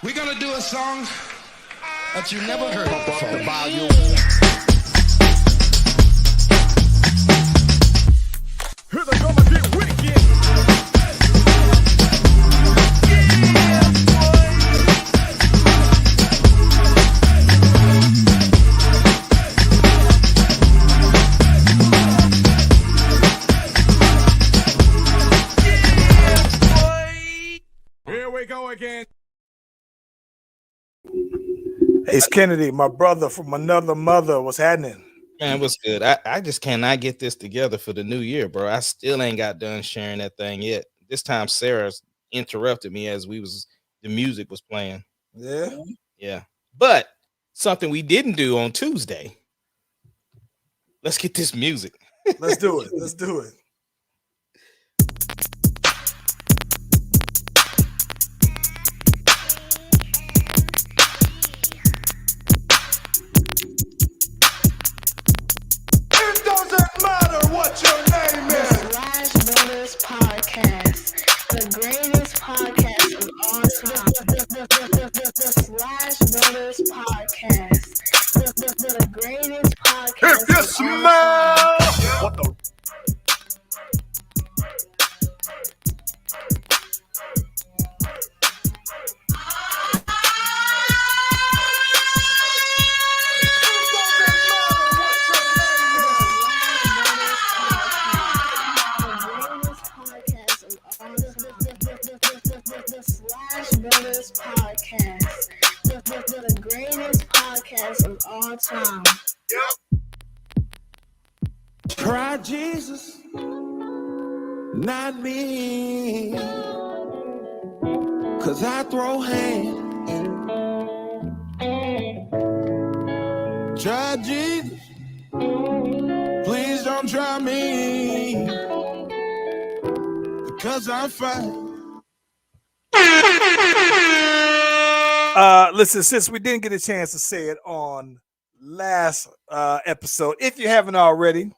We're gonna do a song that you never heard before. The volume. Here they gonna get wicked. Here we go again. Ace Kennedy, my brother from another mother, what's happening? Man, what's good? I just cannot get this together for the new year, bro. I still ain't got done sharing that thing yet. This time Sarah's interrupted me as the music was playing. Yeah. But something we didn't do on Tuesday. Let's get this music. Let's do it. It doesn't matter what your name is. Slash Brothers Podcast, the greatest podcast of all time. The Slash Brothers Podcast, the greatest podcast. If you smell what the The Slash Brothers Podcast, the greatest podcast of all time. Try Jesus, not me. 'Cause I throw hands. Try Jesus, please don't try me. Because I'm fine. Listen, since we didn't get a chance to say it on last episode, if you haven't already,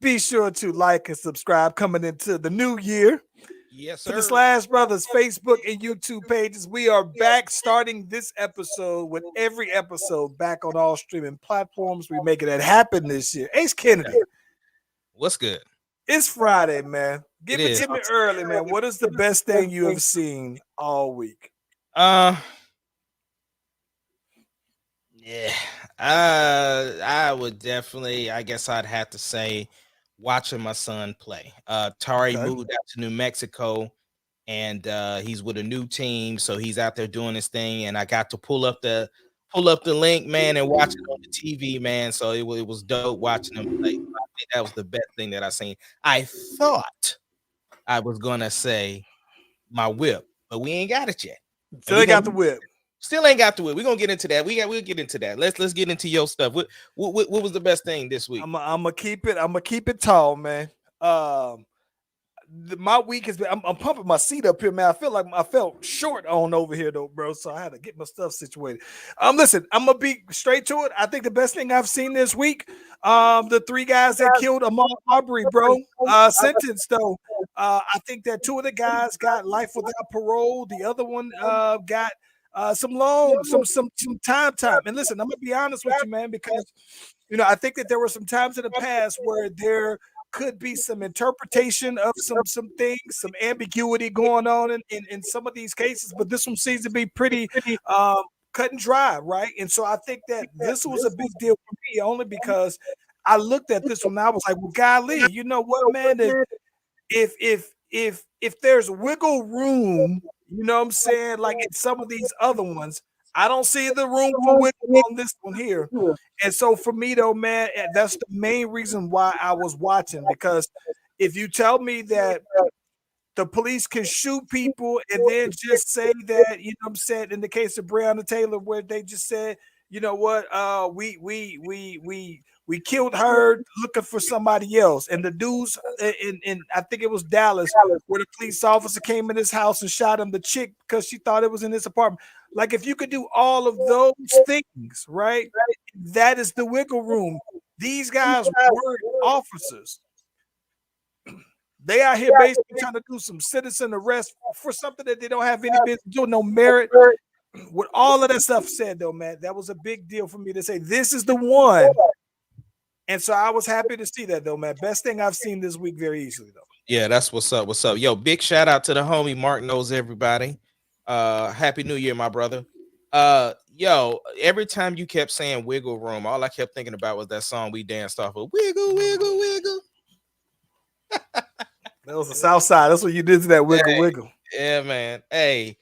be sure to like and subscribe coming into the new year. Yes, To sir. the Slash Brothers Facebook and YouTube pages. We are back starting this episode with every episode back on all streaming platforms. We're making that happen this year. Ace Kennedy, What's good? it's Friday, man. Give It it is. to me early, man. What is the best thing you have seen all week? Yeah. I would definitely, I guess I'd have to say watching my son play. Tari Okay. moved out to New Mexico and he's with a new team, so he's out there doing his thing, and I got to pull up the link, man, and watch it on the TV, man. So it was dope watching him play. I think that was the best thing that I seen. I thought I was gonna say my whip, but we ain't got it yet. So they got the whip. Still ain't got to it. We're gonna get into that. We'll get into that. Let's get into your stuff. What was the best thing this week? I'm gonna keep it tall, man. My week has been. I'm pumping my seat up here, man. I feel like I felt short on over here though, bro. So I had to get my stuff situated. Listen, I'm gonna be straight to it. I think the best thing I've seen this week, the three guys that killed Ahmad Arbery, bro, sentenced though. I think that two of the guys got life without parole. The other one got some time. And listen, I'm gonna be honest with you, man, because I think that there were some times in the past where there could be some interpretation of some things, some ambiguity going on in some of these cases, but this one seems to be pretty cut and dry, right? And so I think that this was a big deal for me only because I looked at this one and I was like, well, golly, you know what, man? If there's wiggle room, you know what I'm saying, like in some of these other ones, I don't see the room for wiggle on this one here. And so for me though, man, that's the main reason why I was watching, because if you tell me that the police can shoot people and then just say that, you know what I'm saying, in the case of Breonna Taylor, where they just said, you know what, we killed her looking for somebody else. And the dudes in I think it was Dallas, where the police officer came in his house and shot him, the chick, because she thought it was in his apartment. Like, if you could do all of those things, right, that is the wiggle room. These guys weren't officers. They out here basically trying to do some citizen arrest for something that they don't have any business doing, no merit. with all of that stuff said, though, man, that was a big deal for me to say this is the one. And so I was happy to see that, though, man. Best thing I've seen this week, very easily, though. Yeah, that's what's up. What's up? Yo, big shout out to the homie Mark knows everybody. Happy New Year, my brother. Yo, every time you kept saying wiggle room, all I kept thinking about was that song we danced off of. Wiggle, wiggle, wiggle. That was the South Side. That's what you did to that wiggle, Hey, wiggle. yeah, man. Hey,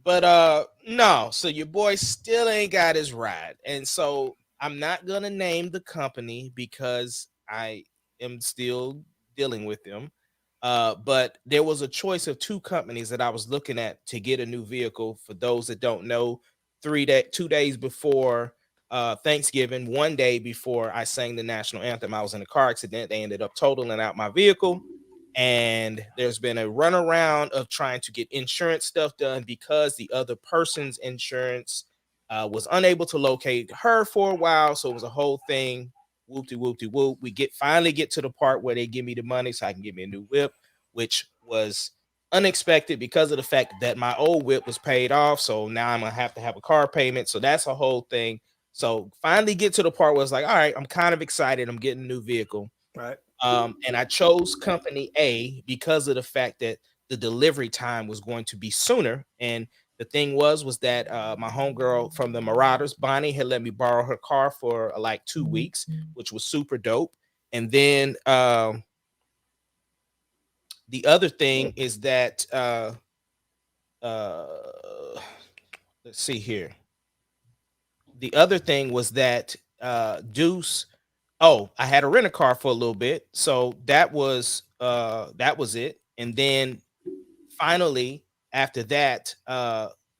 but no, so your boy still ain't got his ride. And so I'm not gonna name the company because I am still dealing with them. But there was a choice of two companies that I was looking at to get a new vehicle. For those that don't know, 2 days before Thanksgiving, 1 day before I sang the national anthem, I was in a car accident. They ended up totaling out my vehicle. And there's been a runaround of trying to get insurance stuff done because the other person's insurance was unable to locate her for a while. So it was a whole thing. Whoop-de whoop-de whoop. We finally get to the part where they give me the money so I can get me a new whip, which was unexpected because of the fact that my old whip was paid off. So now I'm gonna have to have a car payment. So that's a whole thing. So finally get to the part where it's like, all right, I'm kind of excited. I'm getting a new vehicle. Right. And I chose company A because of the fact that the delivery time was going to be sooner. And the thing was that my homegirl from the Marauders, Bonnie, had let me borrow her car for like 2 weeks, which was super dope. And then the other thing is that let's see here. The other thing was that Deuce. Oh, I had a rent a car for a little bit, so that was it. And then finally, after that,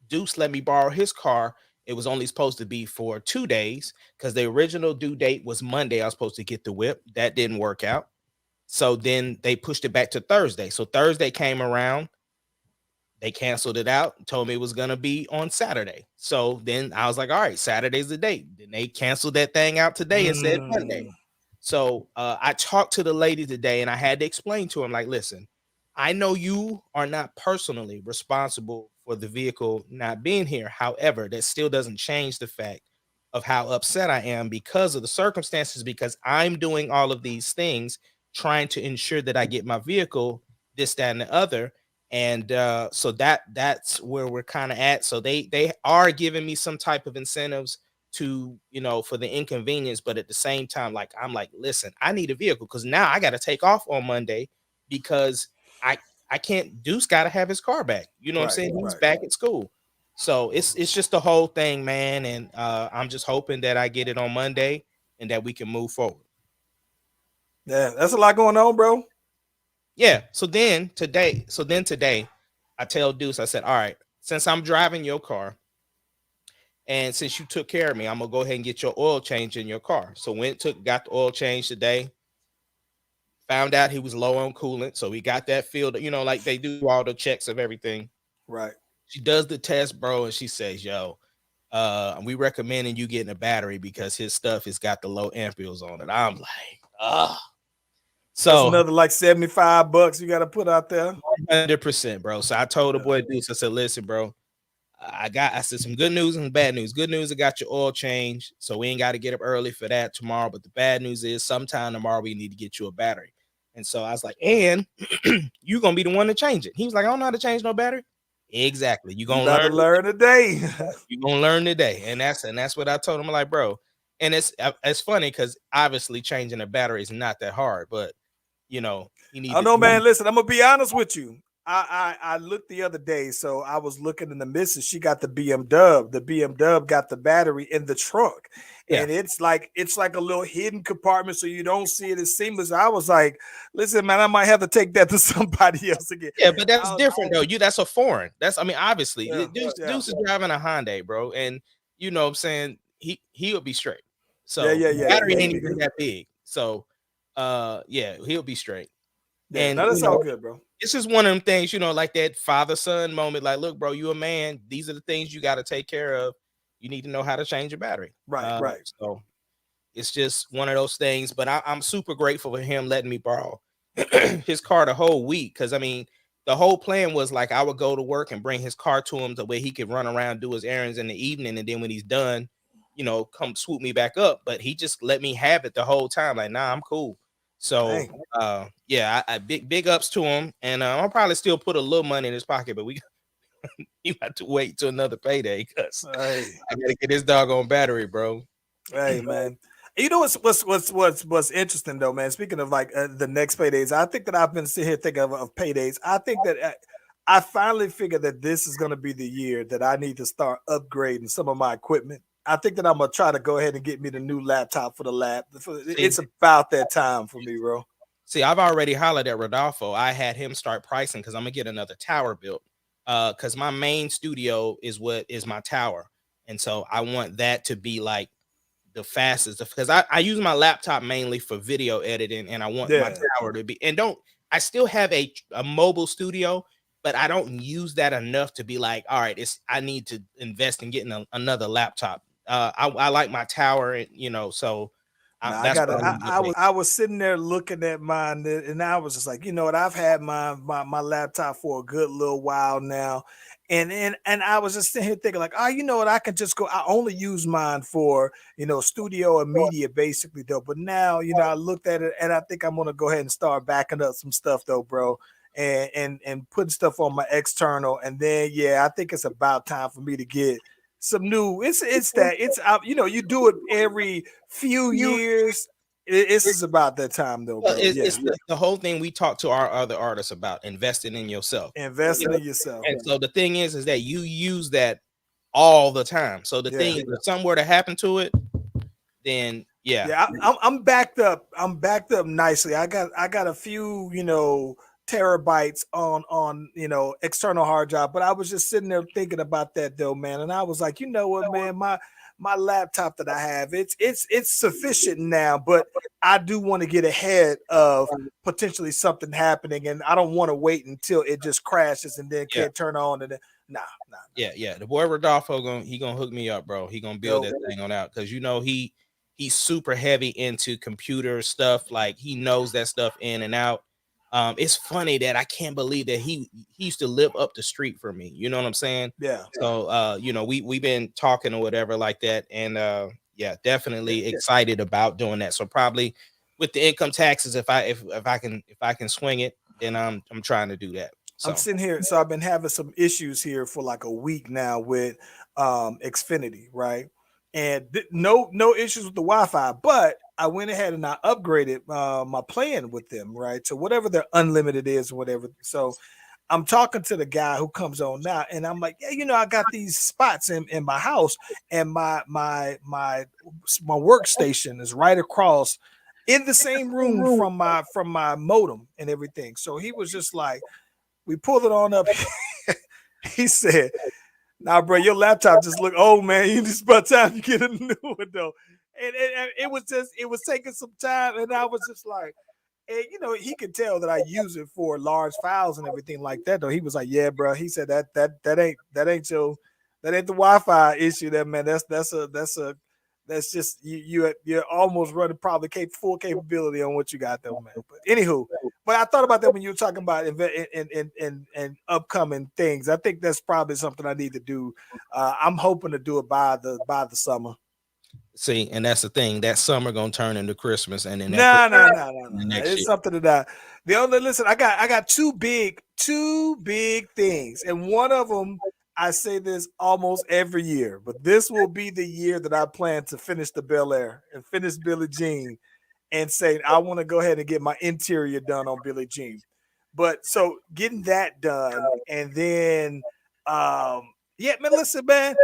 Deuce let me borrow his car. It was only supposed to be for 2 days because the original due date was Monday. I was supposed to get the whip. That didn't work out. So then they pushed it back to Thursday. So Thursday came around. They canceled it out, told me it was going to be on Saturday. So then I was like, all right, Saturday's the date. Then they canceled that thing out today and said Monday. So I talked to the lady today and I had to explain to him, like, listen, I know you are not personally responsible for the vehicle not being here. However, that still doesn't change the fact of how upset I am because of the circumstances, because I'm doing all of these things, trying to ensure that I get my vehicle, this, that, and the other. And so that's where we're kind of at. So they are giving me some type of incentives to, for the inconvenience, but at the same time, like, I'm like, listen, I need a vehicle because now I got to take off on Monday because I can't. Deuce got to have his car back. You know what I'm saying? He's back at school. So it's just the whole thing, man. And I'm just hoping that I get it on Monday and that we can move forward. Yeah, that's a lot going on, bro. Yeah. So then today, I tell Deuce, I said, all right, since I'm driving your car and since you took care of me, I'm gonna go ahead and get your oil change in your car. So got the oil change today. Found out he was low on coolant, so we got that filled. Like they do all the checks of everything. Right. She does the test, bro, and she says, "Yo, we recommending you getting a battery because his stuff has got the low amperes on it." I'm like, So that's another like $75 you got to put out there. 100%, bro. So I told the boy Deuce, I said, "Listen, bro, I said some good news and bad news. Good news, I got your oil change, so we ain't got to get up early for that tomorrow. But the bad news is sometime tomorrow we need to get you a battery." And so I was like, and you gonna be the one to change it. He was like, I don't know how to change no battery. Exactly. You're gonna learn today. You're gonna learn today. And that's what I told him. I'm like, bro. And it's funny because obviously changing a battery is not that hard, but you need. I know, man. Listen, I'm gonna be honest with you. I looked the other day, so I was looking in the missus. She got the BMW. The BMW got the battery in the trunk, and it's like a little hidden compartment, so you don't see it as seamless. I was like, listen, man, I might have to take that to somebody else again. Yeah, but that's different though. That's a foreign. Obviously, Deuce is driving a Hyundai, bro, and you know what I'm saying, he'll be straight. So the battery ain't even that big. So he'll be straight. Yeah, and that's all good, bro. It's just one of them things, like that father-son moment. Like, look, bro, you a man. These are the things you got to take care of. You need to know how to change your battery. Right. So it's just one of those things. But I'm super grateful for him letting me borrow his car the whole week. Because, I mean, the whole plan was like I would go to work and bring his car to him the way he could run around, do his errands in the evening, and then when he's done, come swoop me back up. But he just let me have it the whole time. Like, nah, I'm cool. So Dang. yeah, I big ups to him, and I'll probably still put a little money in his pocket, but you have to wait till another payday because Hey, I gotta get this doggone battery, bro. hey, man. You know what's interesting though, man. Speaking of like the next paydays, I think that I've been sitting here thinking of paydays. I think that I finally figured that this is going to be the year that I need to start upgrading some of my equipment. I think that I'm gonna try to go ahead and get me the new laptop for the lab. It's about that time for me, bro. See, I've already hollered at Rodolfo. I had him start pricing because I'm gonna get another tower built. Because my main studio is what is my tower, and so I want that to be like the fastest because I use my laptop mainly for video editing, and I want my tower to be. And I still have a mobile studio, but I don't use that enough to be like, all right, I need to invest in getting another laptop. I like my tower, and so that's what I was sitting there looking at mine, and I was just like, you know what? I've had my laptop for a good little while now, and I was just sitting here thinking like, oh, you know what? I can just go. I only use mine for studio and media basically though. But now I looked at it, and I think I'm gonna go ahead and start backing up some stuff though, bro. And putting stuff on my external, and then I think it's about time for me to get some new. It's you do it every few years. This is about that time though, bro. It's the whole thing we talk to our other artists about investing in yourself. Investing in yourself. And so the thing is that you use that all the time. So the thing is, if something were to happen to it, then I'm backed up. I'm backed up nicely. I got a few terabytes on external hard drive, but I was just sitting there thinking about that though, man, and I was like, you know what, man, my laptop that I have, it's sufficient now, but I do want to get ahead of potentially something happening, and I don't want to wait until it just crashes and then can't turn on, and then nah. The boy Rodolfo gonna hook me up, bro. He gonna build that thing on out because he's super heavy into computer stuff. Like he knows that stuff in and out. It's funny that I can't believe that he used to live up the street from me. You know what I'm saying? Yeah. So we've been talking or whatever like that, and definitely excited about doing that. So probably with the income taxes, if I can swing it, then I'm trying to do that. So. I'm sitting here, so I've been having some issues here for like a week now with Xfinity, right? And no issues with the Wi-Fi, but I went ahead and I upgraded my plan with them, right? To whatever their unlimited is, or whatever. So I'm talking to the guy who comes on now, and I'm like, yeah, I got these spots in my house, and my workstation is right across in the same room from my modem and everything. So he was just like, we pulled it on up. He said, "Nah, bro, your laptop just look old, man. You just about time you get a new one, though." And it was taking some time, and I was just like, and he could tell that I use it for large files and everything like that, though. He was like, "Yeah, bro." He said that ain't the Wi-Fi issue, that man. That's just you're almost running probably full capability on what you got though, man. But anywho, but I thought about that when you were talking about in upcoming things. I think that's probably something I need to do. I'm hoping to do it by the summer. See, and that's the thing. That summer gonna turn into Christmas, and then no. It's something that listen. I got two big things, and one of them. I say this almost every year, but this will be the year that I plan to finish the Bel Air and finish Billie Jean and say, I want to go ahead and get my interior done on Billie Jean. But so getting that done, and then, man, listen, man,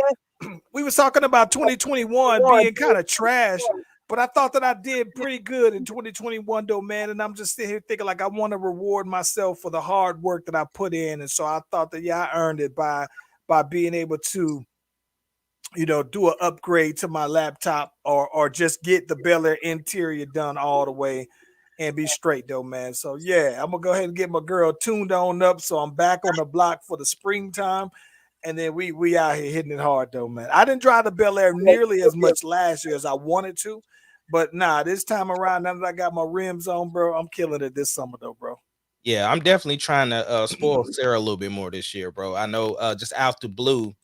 we was talking about 2021 being kind of trash, but I thought that I did pretty good in 2021 though, man. And I'm just sitting here thinking like I want to reward myself for the hard work that I put in. And so I thought that, I earned it by being able to, do an upgrade to my laptop or just get the Bel Air interior done all the way and be straight though, man. So I'm gonna go ahead and get my girl tuned on up. So I'm back on the block for the springtime. And then we out here hitting it hard though, man. I didn't drive the Bel Air nearly as much last year as I wanted to, but this time around, now that I got my rims on, bro, I'm killing it this summer though, bro. Yeah, I'm definitely trying to spoil Sarah a little bit more this year, bro. I know just out the blue,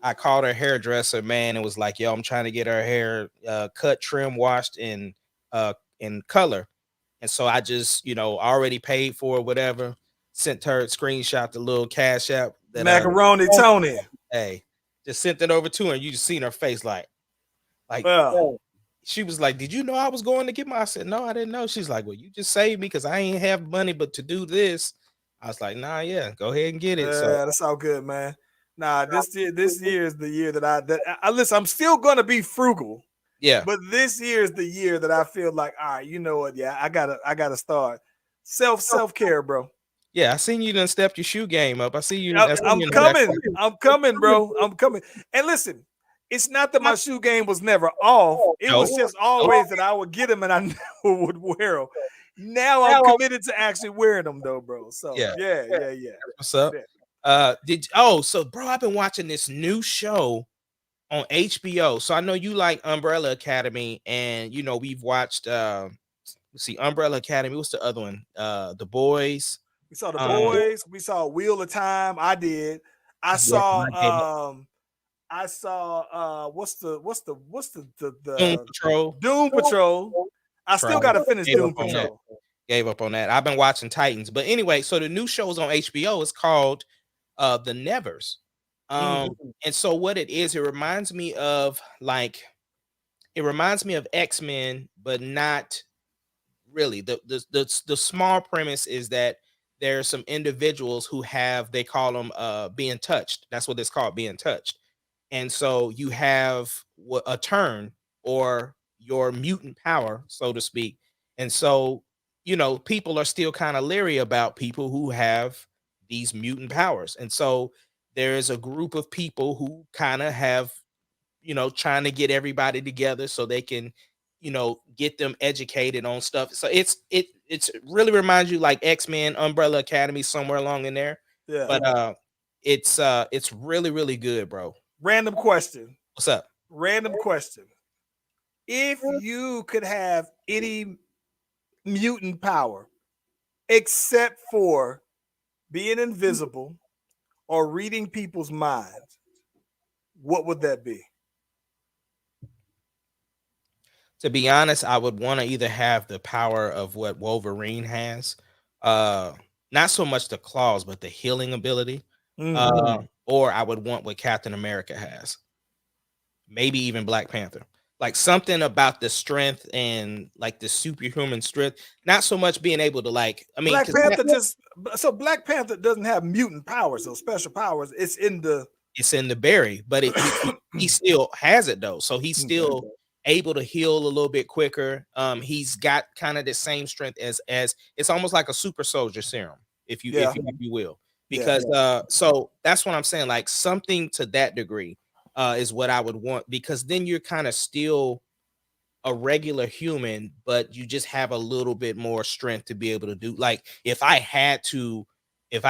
I called her hairdresser, man, and was like, yo, I'm trying to get her hair cut, trim, washed in color. And so I just, already paid for it, whatever, sent her screenshot the little cash app that Macaroni Tony. hey, just sent it over to her, and you just seen her face like Yeah. she was like, "Did you know I was going to get my?" I said, "No, I didn't know." She's like, "Well, you just saved me because I ain't have money, but to do this." I was like, "Nah, yeah, go ahead and get it." So Yeah, that's all good, man. Nah, this year is the year that I listen. I'm still gonna be frugal, yeah, but this year is the year that I feel like, all right, you know what? Yeah, I gotta start self care, bro. yeah. I seen you done stepped your shoe game up. I see you. I seen I'm you in the back. coming. I'm coming, bro. I'm coming. And listen, it's not that my shoe game was never off. It was No, just always that I would get them and I never would wear them. Now I'm committed to actually wearing them, though, bro. So yeah. yeah. What's up? Yeah. So bro, I've been watching this new show on HBO. So I know you like Umbrella Academy, and we've watched let's see, Umbrella Academy. What's the other one? The Boys. We saw the boys. We saw Wheel of Time. I did. I saw. I saw. What's the Doom Patrol. Doom Patrol. I still got to finish Doom Patrol. Gave up on that. I've been watching Titans, but anyway, so the new show's on HBO. It's called The Nevers. And so what it is, it reminds me of X-Men, but not really. The small premise is that there are some individuals who they call them being touched. That's what it's called, being touched. And so you have a turn, or your mutant power, so to speak. And so, people are still kind of leery about people who have these mutant powers. And so there is a group of people who kind of have, trying to get everybody together so they can, get them educated on stuff. So it's really reminds you like X-Men, Umbrella Academy, somewhere along in there. Yeah. But it's really, really good, bro. Random question. What's up? Random question. If you could have any mutant power except for being invisible or reading people's minds, what would that be? To be honest, I would want to either have the power of what Wolverine has, not so much the claws, but the healing ability, or I would want what Captain America has. Maybe even Black Panther. Like something about the strength and like the superhuman strength, not so much being able to Black Panther Black Panther doesn't have mutant powers, so special powers. It's in the berry, but he still has it though. So he's still able to heal a little bit quicker. He's got kind of the same strength as it's almost like a super soldier serum, if you will. Because so that's what I'm saying. Like something to that degree is what I would want, because then you're kind of still a regular human, but you just have a little bit more strength to be able to do. Like if I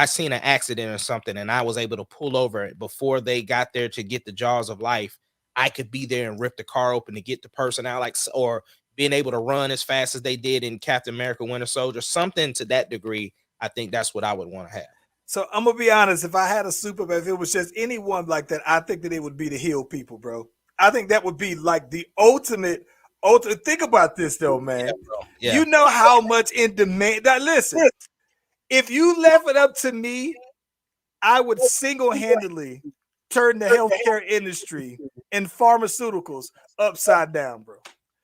seen an accident or something and I was able to pull over it before they got there to get the jaws of life, I could be there and rip the car open to get the person out, or being able to run as fast as they did in Captain America Winter Soldier, something to that degree. I think that's what I would want to have. So I'm gonna be honest. If I had a if it was just anyone like that, I think that it would be to heal people, bro. I think that would be like the ultimate. Think about this though, man. Yeah, bro. Yeah. You know how much in demand. Now, listen, if you left it up to me, I would single-handedly turn the healthcare industry and pharmaceuticals upside down, bro.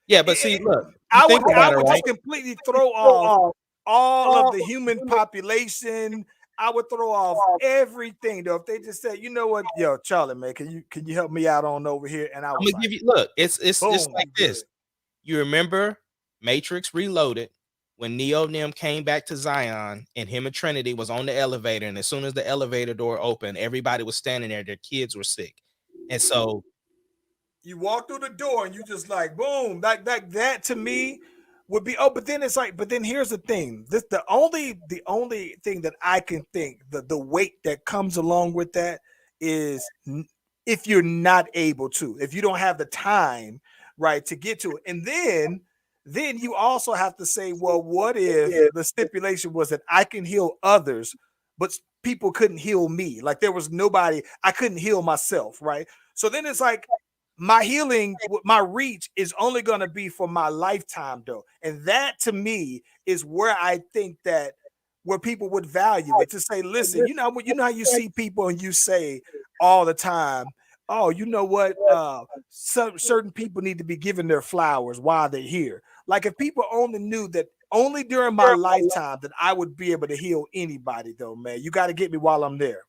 Yeah, but see, look, I would just completely throw off all of the human population. I would throw off everything though. If they just said, you know what, yo, Charlie, man, can you help me out on over here? And I'm gonna give you it's just like this. You remember Matrix Reloaded when Neo and them came back to Zion and him and Trinity was on the elevator, and as soon as the elevator door opened, everybody was standing there, their kids were sick. And so you walk through the door and you just like boom, like that to me would be but then it's like, but then here's the thing. The only thing that I can think, the weight that comes along with that is if you're not able to, if you don't have the time, right, to get to it. And then then you also have to say, well, what if the stipulation was that I can heal others, but people couldn't heal me? Like there was nobody, I couldn't heal myself, right? So then it's like my healing, my reach is only going to be for my lifetime, though. And that to me is where I think that where people would value it to say, listen, you know how you see people and you say all the time, oh, you know what? Certain people need to be given their flowers while they're here. Like if people only knew that only during my lifetime that I would be able to heal anybody, though, man, you got to get me while I'm there,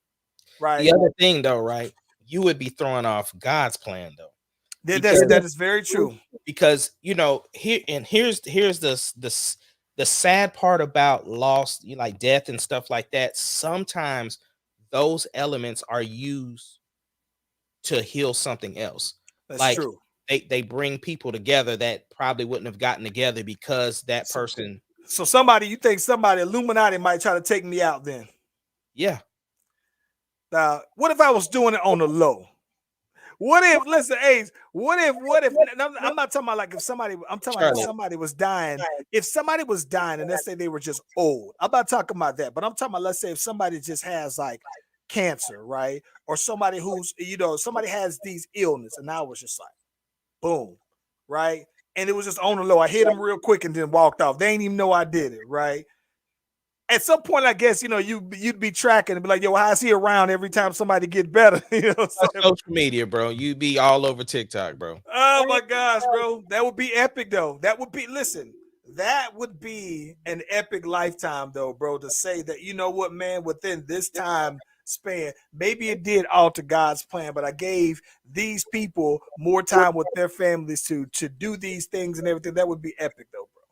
right? The other thing, though, right? You would be throwing off God's plan, though. That is very true. Because here's the sad part about loss, like death and stuff like that. Sometimes those elements are used to heal something else. That's true. They bring people together that probably wouldn't have gotten together because that person. So you think somebody Illuminati might try to take me out then? Yeah. Now, what if I was doing it on the low? What if, listen, Ace, what if, I'm not talking about like if somebody, I'm talking about if somebody was dying. If somebody was dying and let's say they were just old, I'm not talking about that, but I'm talking about, let's say if somebody just has like cancer, right? Or somebody who's, somebody has these illness and I was just like, boom, right? And it was just on the low. I hit them real quick and then walked off. They ain't even know I did it, right? At some point, I guess, you'd be tracking and be like, yo, how's he around every time somebody get better? Social media, bro. You'd be all over TikTok, bro. Oh my gosh, bro. That would be epic, though. That would be an epic lifetime, though, bro, to say that, you know what, man, within this time span, maybe it did alter God's plan, but I gave these people more time with their families to do these things and everything. That would be epic, though, bro.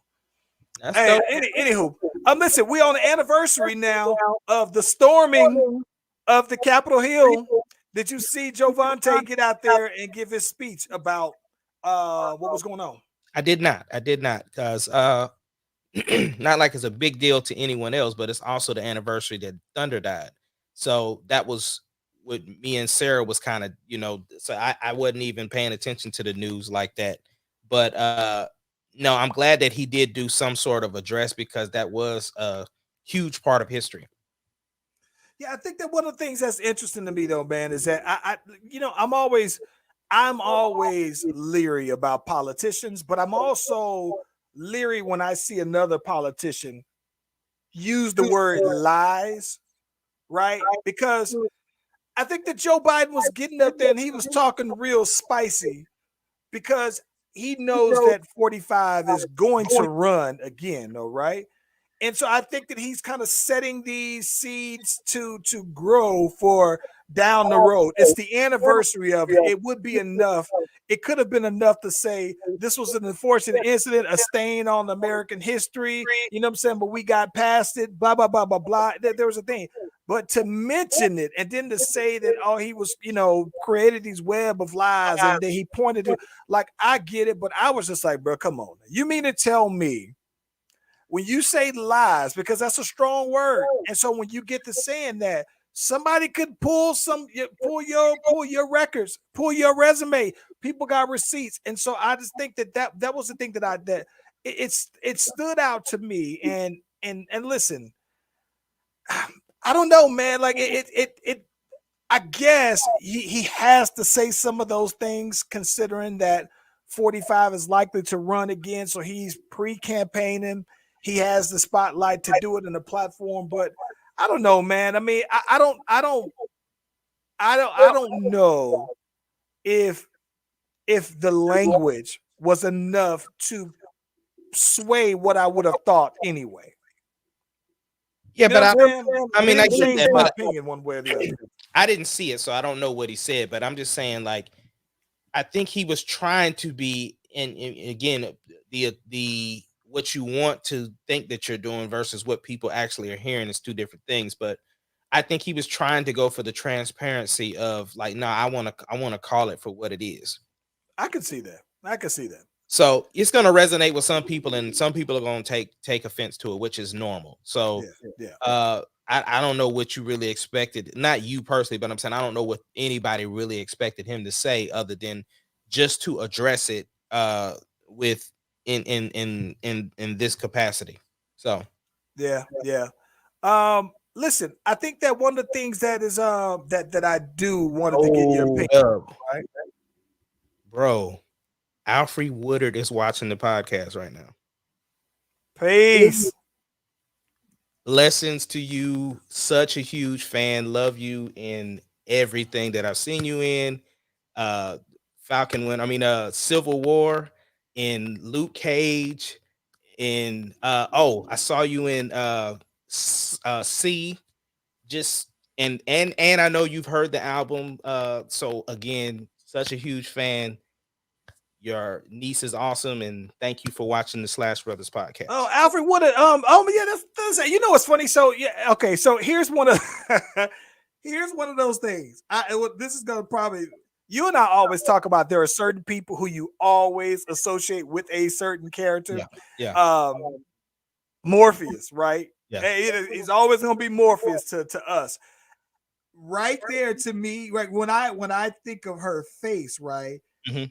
Hey, anywho, listen, we on the anniversary now of the storming of the Capitol Hill. Did you see Jovante get out there and give his speech about what was going on? I did not, because not like it's a big deal to anyone else, but it's also the anniversary that Thunder died. So that was what me and Sarah was kind of, so I wasn't even paying attention to the news like that. But no, I'm glad that he did do some sort of address because that was a huge part of history. Yeah, I think that one of the things that's interesting to me, though, man, is that I'm always leery about politicians, but I'm also leery when I see another politician use the word lies, right? Because I think that Joe Biden was getting up there and he was talking real spicy because he knows that 45 is going to run again, though, right? And so I think that he's kind of setting these seeds to grow for down the road. It's the anniversary of it. It would be enough. It could have been enough to say this was an unfortunate incident, a stain on American history. You know what I'm saying? But we got past it, blah, blah, blah, blah, blah. There was a thing. But to mention it and then to say that, oh, he was, created these web of lies and then he pointed to, like, I get it. But I was just like, bro, come on. You mean to tell me when you say lies, because that's a strong word. And so when you get to saying that, somebody could pull your records, pull your resume. People got receipts. And so I just think that was the thing that it stood out to me. And listen, I don't know, man. Like I guess he has to say some of those things considering that 45 is likely to run again. So he's pre-campaigning. He has the spotlight to do it in the platform, but I don't know, man. I mean, I don't know if the language was enough to sway what I would have thought anyway. Yeah, but I mean, I changed get that, my opinion one way or the other. I didn't see it, so I don't know what he said. But I'm just saying, like, I think he was trying to be, and again, the what you want to think that you're doing versus what people actually are hearing is two different things. But I think he was trying to go for the transparency of like, no, I want to call it for what it is. I can see that. So it's going to resonate with some people, and some people are going to take offense to it, which is normal. So, I don't know what you really expected. Not you personally, but I'm saying I don't know what anybody really expected him to say, other than just to address it with in this capacity. So Yeah, yeah. Listen, I think that one of the things that is that I do wanted to get your opinion, up, right? bro. Alfred Woodard is watching the podcast right now. Peace. Blessings to you. Such a huge fan. Love you in everything that I've seen you in. Uh Falcon Win. I mean Civil War, in Luke Cage, in I saw you in C. Just and I know you've heard the album. So again, such a huge fan. Your niece is awesome, and thank you for watching the Slash Brothers Oh, podcast. Alfred, what? Yeah, that's you know what's funny. So yeah, okay. So here's one of here's one of those things. This is gonna probably you and I always talk about. There are certain people who you always associate with a certain character. Yeah, yeah, Morpheus, right? yeah. He's always gonna be Morpheus to us. Right there to me, like when I think of her face, right? Mhm.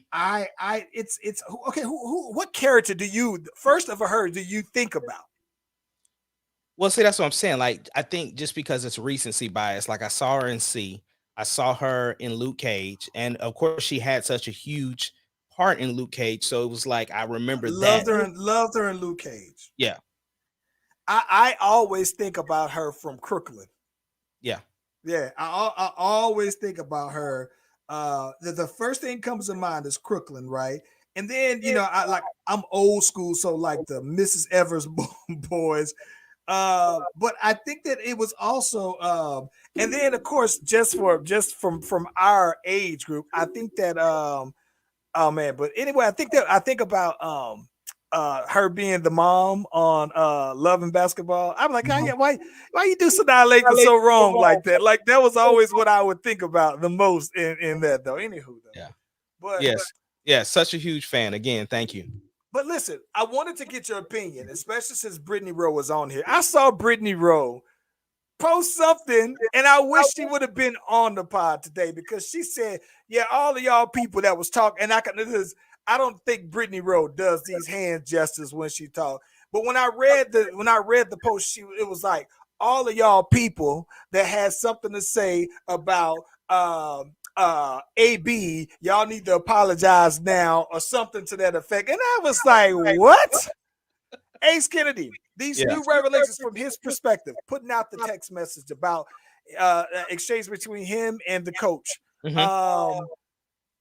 It's okay. What character do you first of her do you think about? Well, see, that's what I'm saying. Like, I think just because it's recency bias, like I saw her in C, I saw her in Luke Cage, and of course, she had such a huge part in Luke Cage, so it was like I remember that. Loved her in Luke Cage. Yeah, I always think about her from Crooklyn. yeah. Yeah, I always think about her. The first thing comes to mind is Crooklyn, right? And then I'm old school, so like the Mrs. Evers boys. But I think that it was also and then of course just from our age group, I think that oh man, but anyway, I think about her being the mom on Love and Basketball. I'm like, why you do Sanaa Lathan so wrong like that? Like that was always what I would think about the most in that though. Anywho, though. Yeah. But Yes, such a huge fan. Again, thank you. but listen, I wanted to get your opinion, especially since Brittany Rowe was on here. I saw Brittany Rowe post something, and I wish she would have been on the pod today because she said, "Yeah, all of y'all people that was talking." And I don't think Brittany Rowe does these hand gestures when she talk. But when I read the post, it was like all of y'all people that had something to say about AB, y'all need to apologize now or something to that effect. And I was like, what? Ace Kennedy, these new revelations from his perspective, putting out the text message about exchange between him and the coach. Mhm.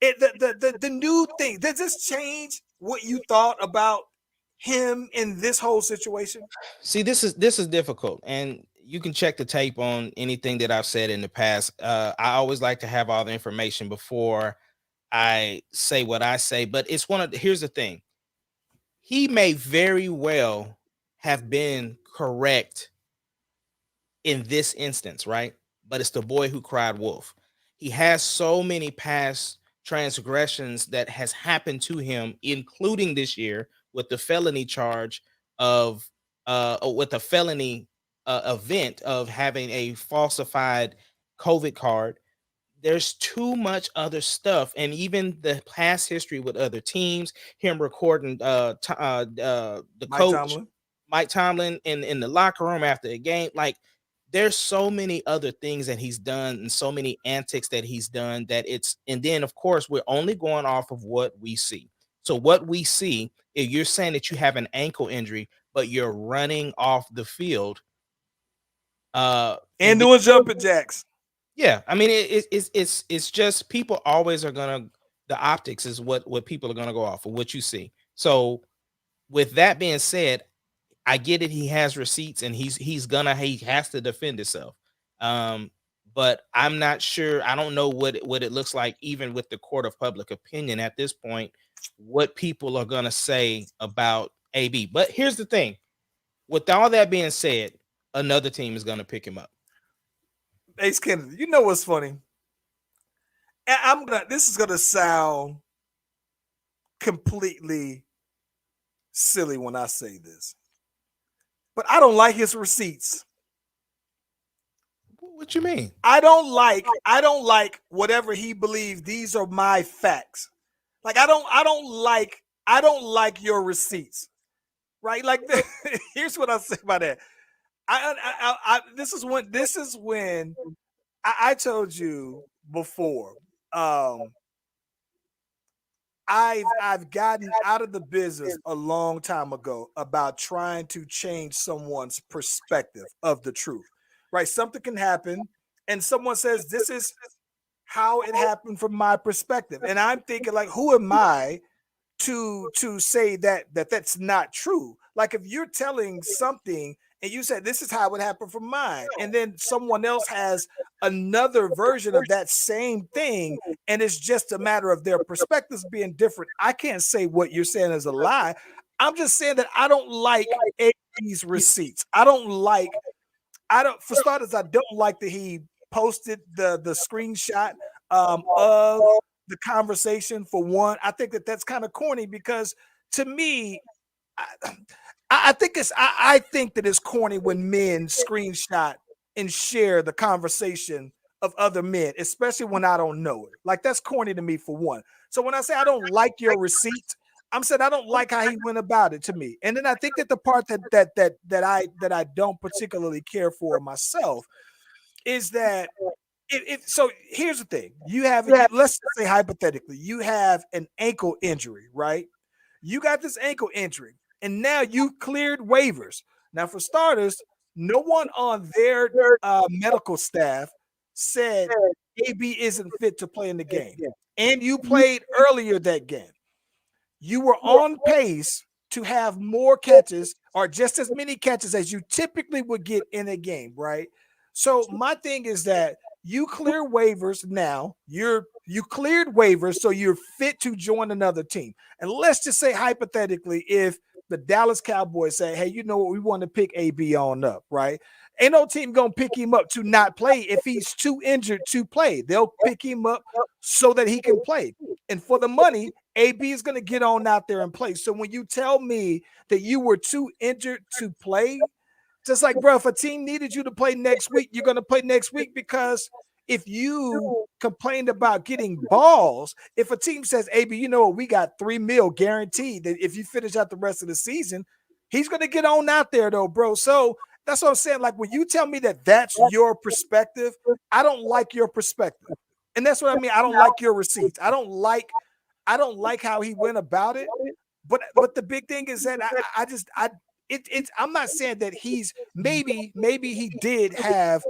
The new thing, does this change what you thought about him in this whole situation? See, this is difficult, and you can check the tape on anything that I've said in the past. I always like to have all the information before I say what I say, but it's here's the thing. He may very well have been correct in this instance, right? But it's the boy who cried wolf. He has so many past transgressions that has happened to him, including this year with the felony charge of with the felony event of having a falsified COVID card. There's too much other stuff, and even the past history with other teams, him recording the Mike coach Tomlin. Mike Tomlin in the locker room after a game. Like, there's so many other things that he's done and so many antics that he's done that and then of course we're only going off of what we see. So what we see, if you're saying that you have an ankle injury, but you're running off the field, And doing jumping jacks. yeah, I mean it's just people always are gonna, the optics is what people are gonna go off of what you see. So with that being said, I get it. He has receipts, and he has to defend himself. But I'm not sure. I don't know what it looks like, even with the court of public opinion at this point, what people are gonna say about AB. But here's the thing: with all that being said, another team is gonna pick him up. Ace Kennedy, you know what's funny? This is gonna sound completely silly when I say this, but I don't like his receipts. What you mean? I don't like whatever he believes. These are my facts. Like I don't like I don't like your receipts, right? Like, here's what I say about that. This is when I told you before. I've gotten out of the business a long time ago about trying to change someone's perspective of the truth. Right? Something can happen, and someone says this is how it happened from my perspective, and I'm thinking like, who am I to say that's not true? Like if you're telling something and you said this is how it happened from mine, and then someone else has another version of that same thing, and it's just a matter of their perspectives being different. I can't say what you're saying is a lie. I'm just saying that I don't like these receipts. I don't, for starters, I don't like that he posted the screenshot of the conversation. For one, I think that's kind of corny because to me, I, I think that it's corny when men screenshot and share the conversation of other men, especially when I don't know it. Like that's corny to me for one. So when I say I don't like your receipt, I'm saying I don't like how he went about it to me. And then I think that the part that I don't particularly care for myself is that so here's the thing. Let's say hypothetically, you have an ankle injury, right? You got this ankle injury, and now you cleared waivers. Now, for starters, no one on their medical staff said AB isn't fit to play in the game. And you played earlier that game. You were on pace to have more catches or just as many catches as you typically would get in a game, right? So my thing is that you clear waivers now. You cleared waivers, so you're fit to join another team. And let's just say hypothetically, if the Dallas Cowboys say, "Hey, you know what? We want to pick AB on up," right? Ain't no team gonna pick him up to not play if he's too injured to play. They'll pick him up so that he can play. And for the money, AB is going to get on out there and play. So when you tell me that you were too injured to play, just like, bro, if a team needed you to play next week, you're going to play next week. Because if you complained about getting balls, if a team says, AB, you know what, we got $3 million guaranteed that if you finish out the rest of the season, he's going to get on out there though, bro. So that's what I'm saying. Like when you tell me that that's your perspective, I don't like your perspective. And that's what I mean. I don't like your receipts. I don't like how he went about it. But the big thing is that I'm not saying that he's maybe he did have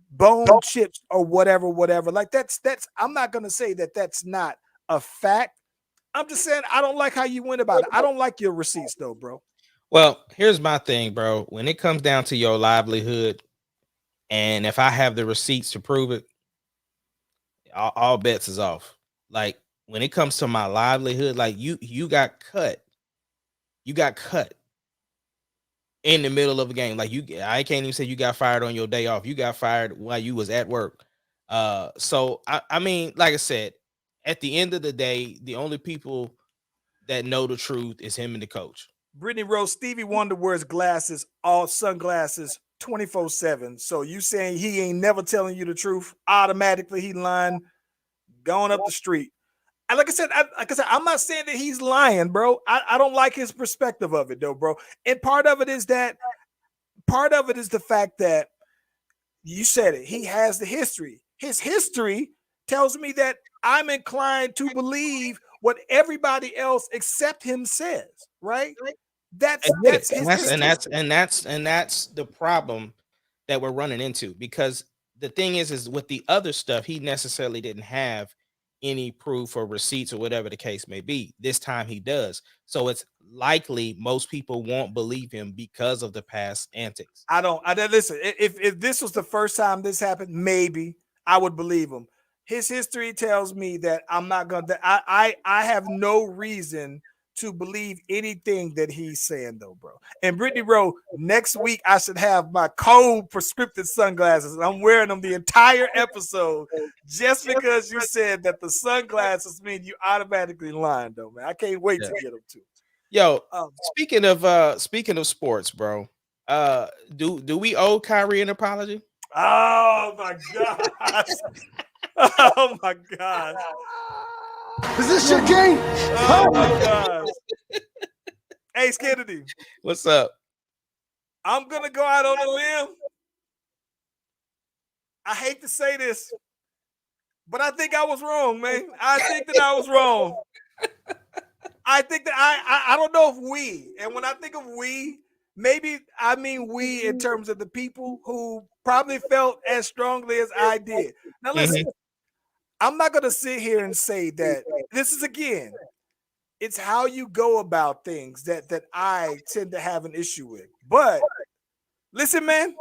bone chips or whatever. Like that's I'm not gonna say that that's not a fact. I'm just saying I don't like how you went about it. I don't like your receipts though, bro. Well, here's my thing, bro. When it comes down to your livelihood, and if I have the receipts to prove it, all bets is off. Like when it comes to my livelihood, like you got cut in the middle of a game. Like I can't even say you got fired on your day off. You got fired while you was at work. So I mean, like I said, at the end of the day, the only people that know the truth is him and the coach. Brittany Rose, Stevie Wonder wears glasses, all sunglasses 24/7. So you saying he ain't never telling you the truth? Automatically he lying, going up the street. And like I said, I'm not saying that he's lying, bro. I don't like his perspective of it, though, bro. And part of it is the fact that you said it. He has the history. His history tells me that I'm inclined to believe what everybody else except him says, right? That's his history. And that's the problem that we're running into, because the thing is with the other stuff, he necessarily didn't have any proof or receipts or whatever the case may be. This time he does. So it's likely most people won't believe him because of the past antics. I don't listen. If this was the first time this happened, maybe I would believe him. His history tells me that I'm not gonna. I have no reason to believe anything that he's saying, though, bro. And Brittany Rowe, next week I should have my cold prescriptive sunglasses. I'm wearing them the entire episode just because you said that the sunglasses mean you automatically lying, though, man. I can't wait to get them too. Yo, speaking of sports, bro. Do we owe Kyrie an apology? Oh my gosh. Oh my gosh. Is this your game? Oh my gosh. Hey, Kennedy, What's up? I'm gonna go out on a limb. I hate to say this, but I think I was wrong, man. I think that I was wrong. I think that I don't know if we, and when I think of we, maybe I mean we in terms of the people who probably felt as strongly as I did. Now listen, I'm not gonna sit here and say that this is again, it's how you go about things that I tend to have an issue with. But listen, man,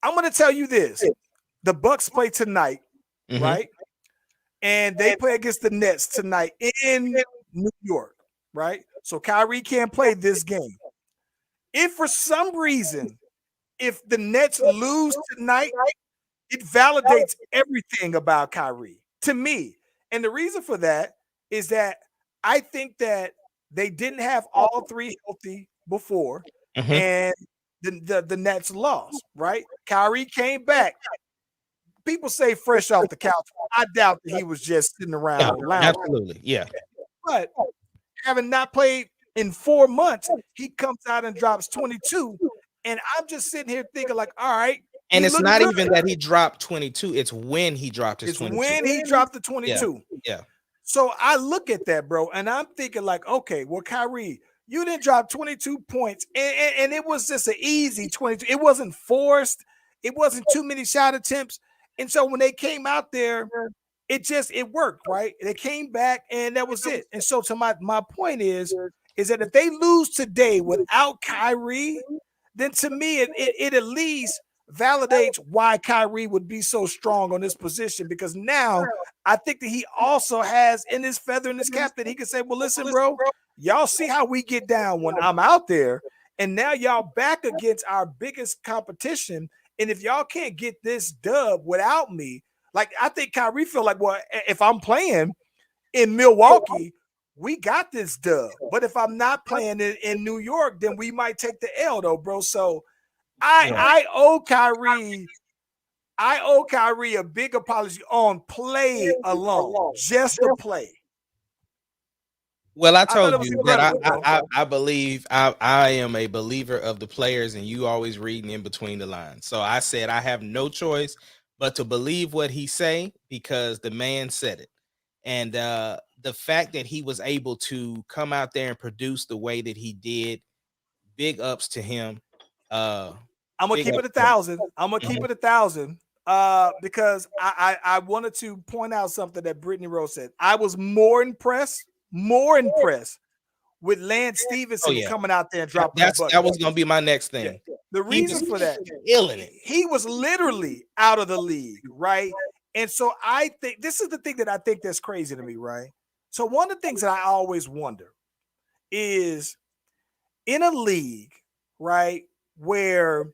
I'm gonna tell you this: the Bucks play tonight, right? And they play against the Nets tonight in New York, right? So Kyrie can't play this game. If for some reason, if the Nets lose tonight, it validates everything about Kyrie to me. And the reason for that is that I think that they didn't have all three healthy before, and the Nets lost, right? Kyrie came back. People say fresh off the couch. I doubt that he was just sitting around lounging. Absolutely, yeah. But having not played in 4 months, he comes out and drops 22. And I'm just sitting here thinking, like, all right. And it's not even that he dropped 22. It's when he dropped his 22. It's when he dropped the 22. Yeah. So I look at that, bro, and I'm thinking, like, okay, well, Kyrie, you didn't drop 22 points. And it was just an easy 22. It wasn't forced. It wasn't too many shot attempts. And so when they came out there, it worked, right? They came back and that was it. And so to my point is that if they lose today without Kyrie, then to me it at least validates why Kyrie would be so strong on this position, because now I think that he also has in his feather in his cap that he can say, well, listen, bro, y'all see how we get down when I'm out there, and now y'all back against our biggest competition. And if y'all can't get this dub without me, like I think Kyrie feel like, well, if I'm playing in Milwaukee, we got this dub. But if I'm not playing in New York, then we might take the L, though, bro. So I owe Kyrie a big apology on play alone, just to play. Well, I told you that I believe I am a believer of the players, and you always reading in between the lines. So I said I have no choice but to believe what he say, because the man said it. And the fact that he was able to come out there and produce the way that he did, big ups to him. I'm gonna keep it 1,000. I'm gonna keep it 1,000 because I wanted to point out something that Brittany Rose said. I was more impressed with Lance Stevenson coming out there and dropping that was gonna be my next thing. Yeah. The reason for that, killing it. He was literally out of the league, right? And so I think this is the thing that I think that's crazy to me, right? So one of the things that I always wonder is in a league, right, where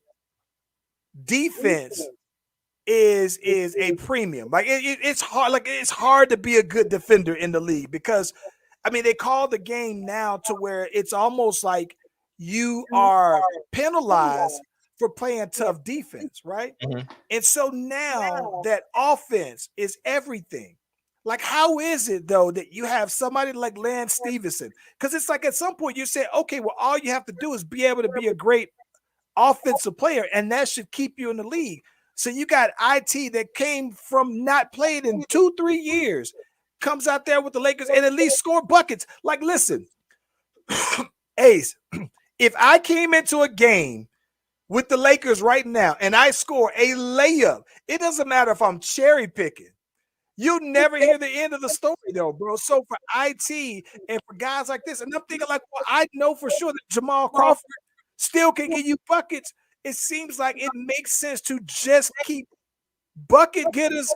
defense is a premium. Like it's hard. Like it's hard to be a good defender in the league, because I mean they call the game now to where it's almost like you are penalized for playing tough defense, right? And so now that offense is everything. Like, how is it though that you have somebody like Lance Stevenson? Because it's like at some point you say, okay, well, all you have to do is be able to be a great offensive player, and that should keep you in the league. So you got IT that came from not playing in 2-3 years, comes out there with the Lakers and at least score buckets. Like, listen, Ace, if I came into a game with the Lakers right now and I score a layup, it doesn't matter if I'm cherry picking. You never hear the end of the story, though, bro. So for IT and for guys like this, and I'm thinking like, well, I know for sure that Jamal Crawford still can give you buckets. It seems like it makes sense to just keep bucket getters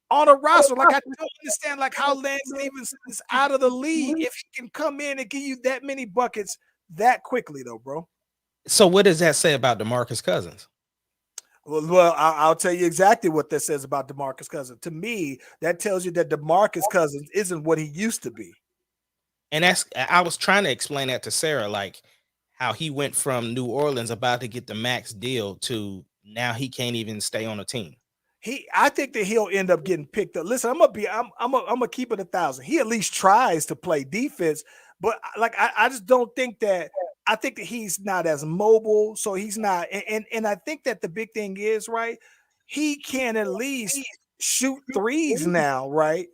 on a roster. Like, I don't understand like how Lance Stevenson is out of the league if he can come in and give you that many buckets that quickly, though, bro. So what does that say about DeMarcus Cousins? Well, I'll tell you exactly what that says about DeMarcus Cousins. To me, that tells you that DeMarcus Cousins isn't what he used to be. And I was trying to explain that to Sarah, like how he went from New Orleans about to get the max deal to now he can't even stay on a team. I think that he'll end up getting picked up. Listen, I'm gonna keep it 1,000. He at least tries to play defense, but like I just don't think that. I think that he's not as mobile, so he's not. And I think that the big thing is right. He can at least shoot threes now, right?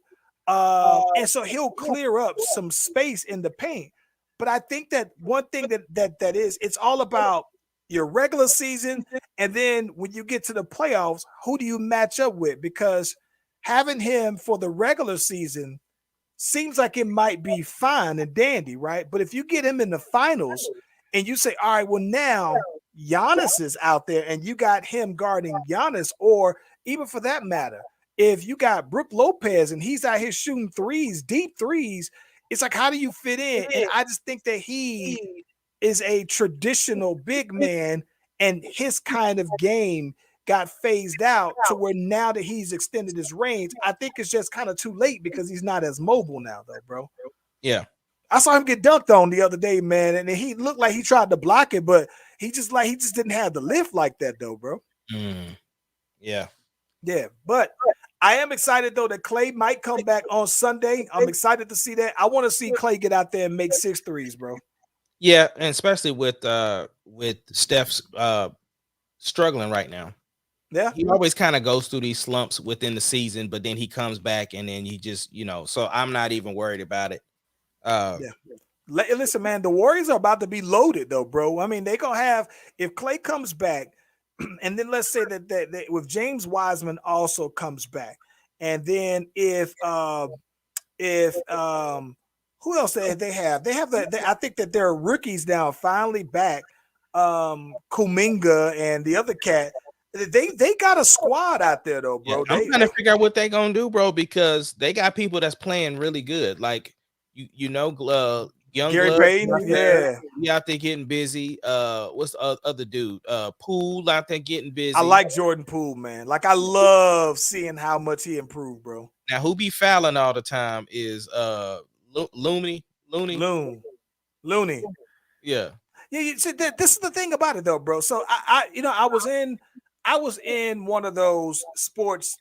And so he'll clear up some space in the paint. But I think that one thing that is, it's all about your regular season, and then when you get to the playoffs, who do you match up with? Because having him for the regular season seems like it might be fine and dandy, right? But if you get him in the finals and you say, all right, well, now Giannis is out there and you got him guarding Giannis, or even for that matter, if you got Brook Lopez and he's out here shooting threes, deep threes, it's like, how do you fit in? And I just think that he is a traditional big man, and his kind of game got phased out to where now that he's extended his range, I think it's just kind of too late because he's not as mobile now, though, bro. Yeah. I saw him get dunked on the other day, man, and he looked like he tried to block it, but he just didn't have the lift like that, though, bro. Yeah. Yeah, but I am excited though that Clay might come back on Sunday. I'm excited to see that. I want to see Clay get out there and make 6 threes, bro. Yeah, and especially with Steph's struggling right now. Yeah, he always kind of goes through these slumps within the season, but then he comes back and then he just, so I'm not even worried about it. Yeah. Listen, man, the Warriors are about to be loaded though, bro. I mean, they gonna have, if Clay comes back, and then let's say that with James Wiseman also comes back, and then if who else they have? I think that their rookies now finally back. Kuminga and the other cat. They got a squad out there though, bro. Yeah, I'm trying to figure out what they gonna do, bro, because they got people that's playing really good. Like young Gary Payton, he out there getting busy. What's the other dude? Poole out there getting busy. I like Jordan Poole, man. Like I love seeing how much he improved, bro. Now who be fouling all the time is Looney. Yeah. Yeah, you see, this is the thing about it though, bro. So I was in one of those sports,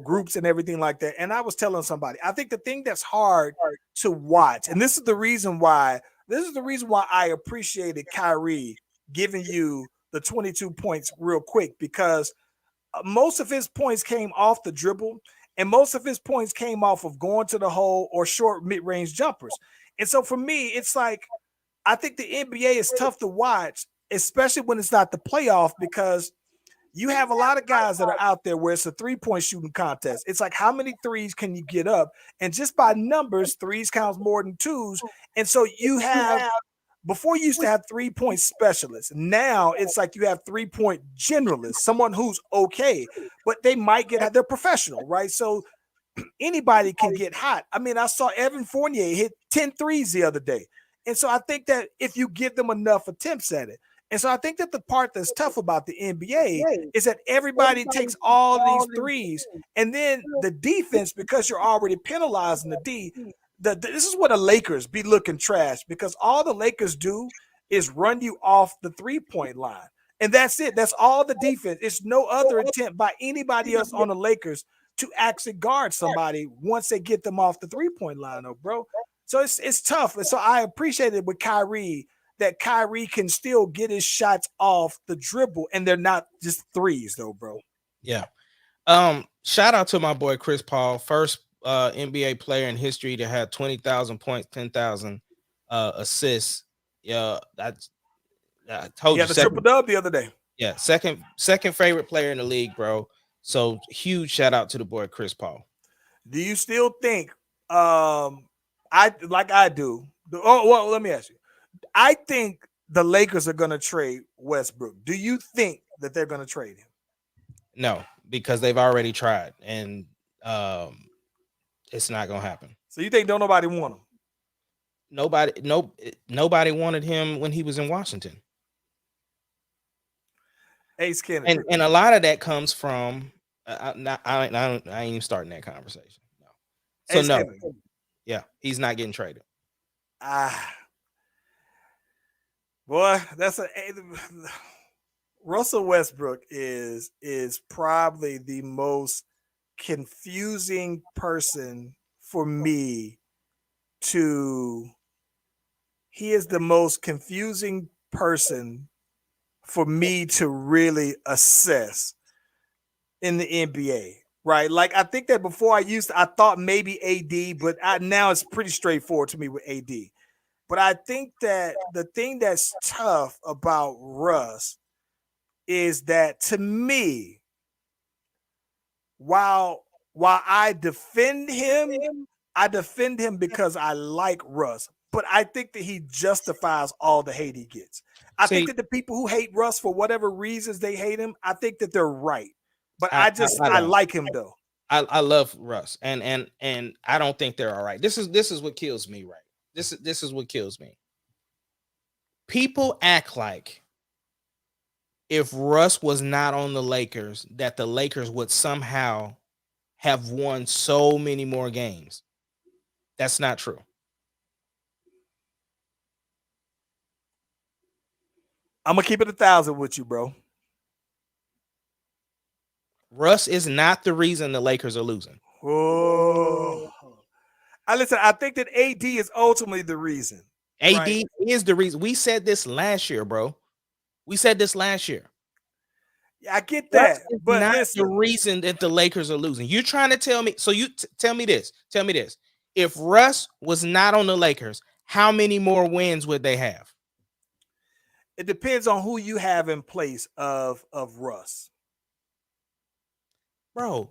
groups and everything like that, and I was telling somebody, I think the thing that's hard to watch, and this is the reason why I appreciated Kyrie giving you the 22 points real quick, because most of his points came off the dribble, and most of his points came off of going to the hole or short mid-range jumpers. And so for me, it's like, I think the NBA is tough to watch, especially when it's not the playoff, because you have a lot of guys that are out there where it's a 3-point shooting contest. It's like, how many threes can you get up? And just by numbers, threes counts more than twos. And so you have, before you used to have 3-point specialists. Now it's like you have 3-point generalists, someone who's okay, but they might they're professional, right? So anybody can get hot. I mean, I saw Evan Fournier hit 10 threes the other day. And so I think that if you give them enough attempts at it, and so I think that the part that's tough about the NBA is that everybody takes all of these threes, and then the defense, because you're already penalizing the D, this is what the Lakers be looking trash, because all the Lakers do is run you off the 3-point line. And that's it. That's all the defense. It's no other attempt by anybody else on the Lakers to actually guard somebody once they get them off the 3-point line, though, bro. So it's tough. And so I appreciate it with Kyrie, that Kyrie can still get his shots off the dribble, and they're not just threes, though, bro. Yeah. Shout out to my boy Chris Paul, first NBA player in history to have 20,000 points, 10,000 assists. Yeah, I told you. The triple dub the other day. Yeah, second favorite player in the league, bro. So huge shout out to the boy Chris Paul. Do you still think I do? Well, let me ask you. I think the Lakers are going to trade Westbrook. Do you think that they're going to trade him? No, because they've already tried, and it's not going to happen. So you think nobody want him? Nobody wanted him when he was in Washington. Ace Kennedy. And a lot of that comes from I ain't even starting that conversation. No. So Ace no. Kennedy. Yeah, he's not getting traded. Boy, Russell Westbrook is probably the most confusing person for me to he is the most confusing person for me to really assess in the NBA, right? Like I think that before I thought maybe AD, but now it's pretty straightforward to me with AD. But I think that the thing that's tough about Russ is that to me, while I defend him because I like Russ, but I think that he justifies all the hate he gets. I think See, that the people who hate Russ for whatever reasons they hate him, I think that they're right. But I I don't. like him though. I love Russ, and I don't think they're all right. This is what kills me, right? This is what kills me. People act like if Russ was not on the Lakers, that the Lakers would somehow have won so many more games. That's not true. I'm gonna keep it 1,000 with you, bro. Russ is not the reason the Lakers are losing. Oh, I think that AD is ultimately the reason. AD Right? is the reason. We said this last year, bro. We said this last year. Yeah, I get Russ that, is but not the listen, reason that the Lakers are losing. You're trying to tell me. So you tell me this. Tell me this. If Russ was not on the Lakers, how many more wins would they have? it depends on who you have in place of Russ. Bro,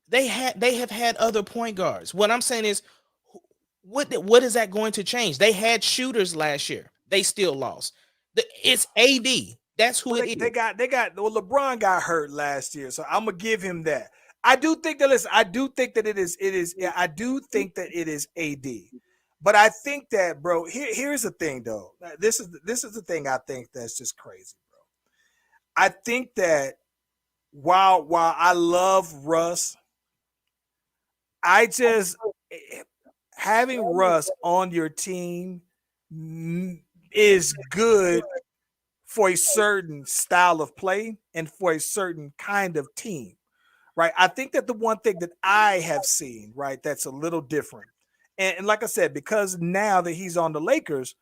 they have had other point guards. What I'm saying is, what is that going to change? They had shooters last year. They still lost. It's AD. That's who Well, it is. well, LeBron got hurt last year, so I'm gonna give him that. I do think that listen, I do think that yeah, I do think that it is AD. But I think that, bro, here's the thing though. This is the thing I think that's just crazy, bro. I think that while I love Russ, I just having Russ on your team is good for a certain style of play and for a certain kind of team, right? I think that the one thing that I have seen, right, that's a little different, and like I said, because now that he's on the Lakers,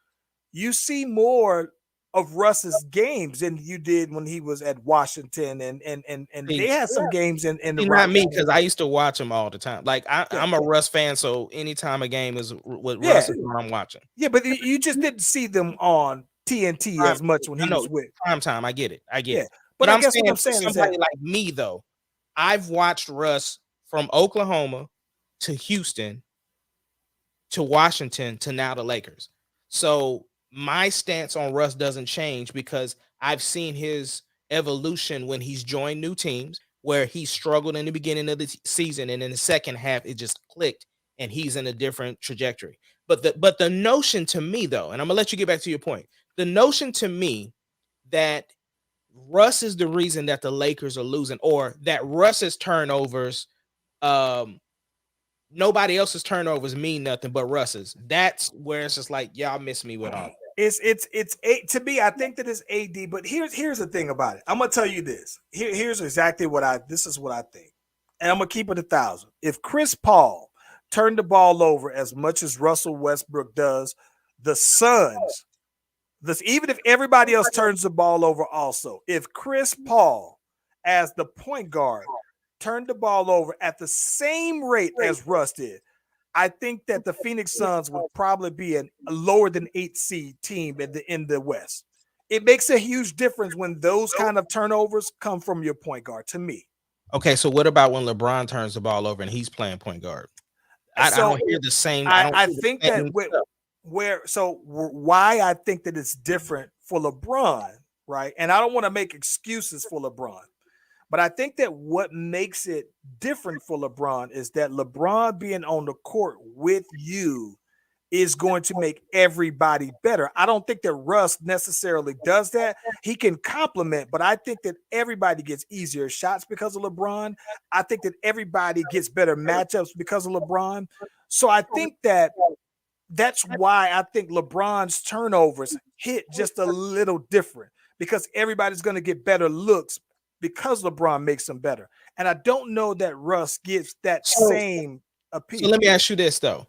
you see more of Russ's games than you did when he was at Washington, and they See, had some games in the not me, Rockets. because I used to watch him all the time. Like Yeah, I'm a Russ fan, so anytime a game is with yeah, Russ is what I'm watching. yeah, but you just didn't see them on TNT Prime, as much when I he know was with. prime time. I get it. I get Yeah, it. but But I I'm guess what saying I'm for saying is that somebody like me though, I've watched Russ from Oklahoma to Houston to Washington to now the Lakers. So my stance on Russ doesn't change because I've seen his evolution when he's joined new teams where he struggled in the beginning of the season and in the second half it just clicked and he's in a different trajectory. But the notion to me though, and I'm gonna let you get back to your point. The notion to me that Russ is the reason that the Lakers are losing or that Russ's turnovers um nobody else's turnovers mean nothing but Russ's. That's where it's just like y'all miss me with all. it's to me. I think that it's AD, but here's the thing about it. I'm gonna tell you this. Here's exactly this is what I think, and I'm gonna keep it 1,000. If Chris Paul turned the ball over as much as Russell Westbrook does, the Suns. Even if everybody else turns the ball over, also, if Chris Paul, as the point guard, turned the ball over at the same rate as Russ did, I think that the Phoenix Suns would probably be a lower than 8 seed team in the West. It makes a huge difference when those kind of turnovers come from your point guard. To me, Okay, so what about when LeBron turns the ball over and he's playing point guard? I so don't hear the same. I don't I hear the think that same stuff. why I think that it's different for LeBron, right? And I don't want to make excuses for LeBron, but I think that what makes it different for LeBron is that LeBron being on the court with you is going to make everybody better. I don't think that Russ necessarily does that. He can complement, but I think that everybody gets easier shots because of LeBron. I think that everybody gets better matchups because of LeBron. So I think that that's why I think LeBron's turnovers hit just a little different because everybody's going to get better looks because LeBron makes them better. And I don't know that Russ gives that same appeal. So let me ask you this though.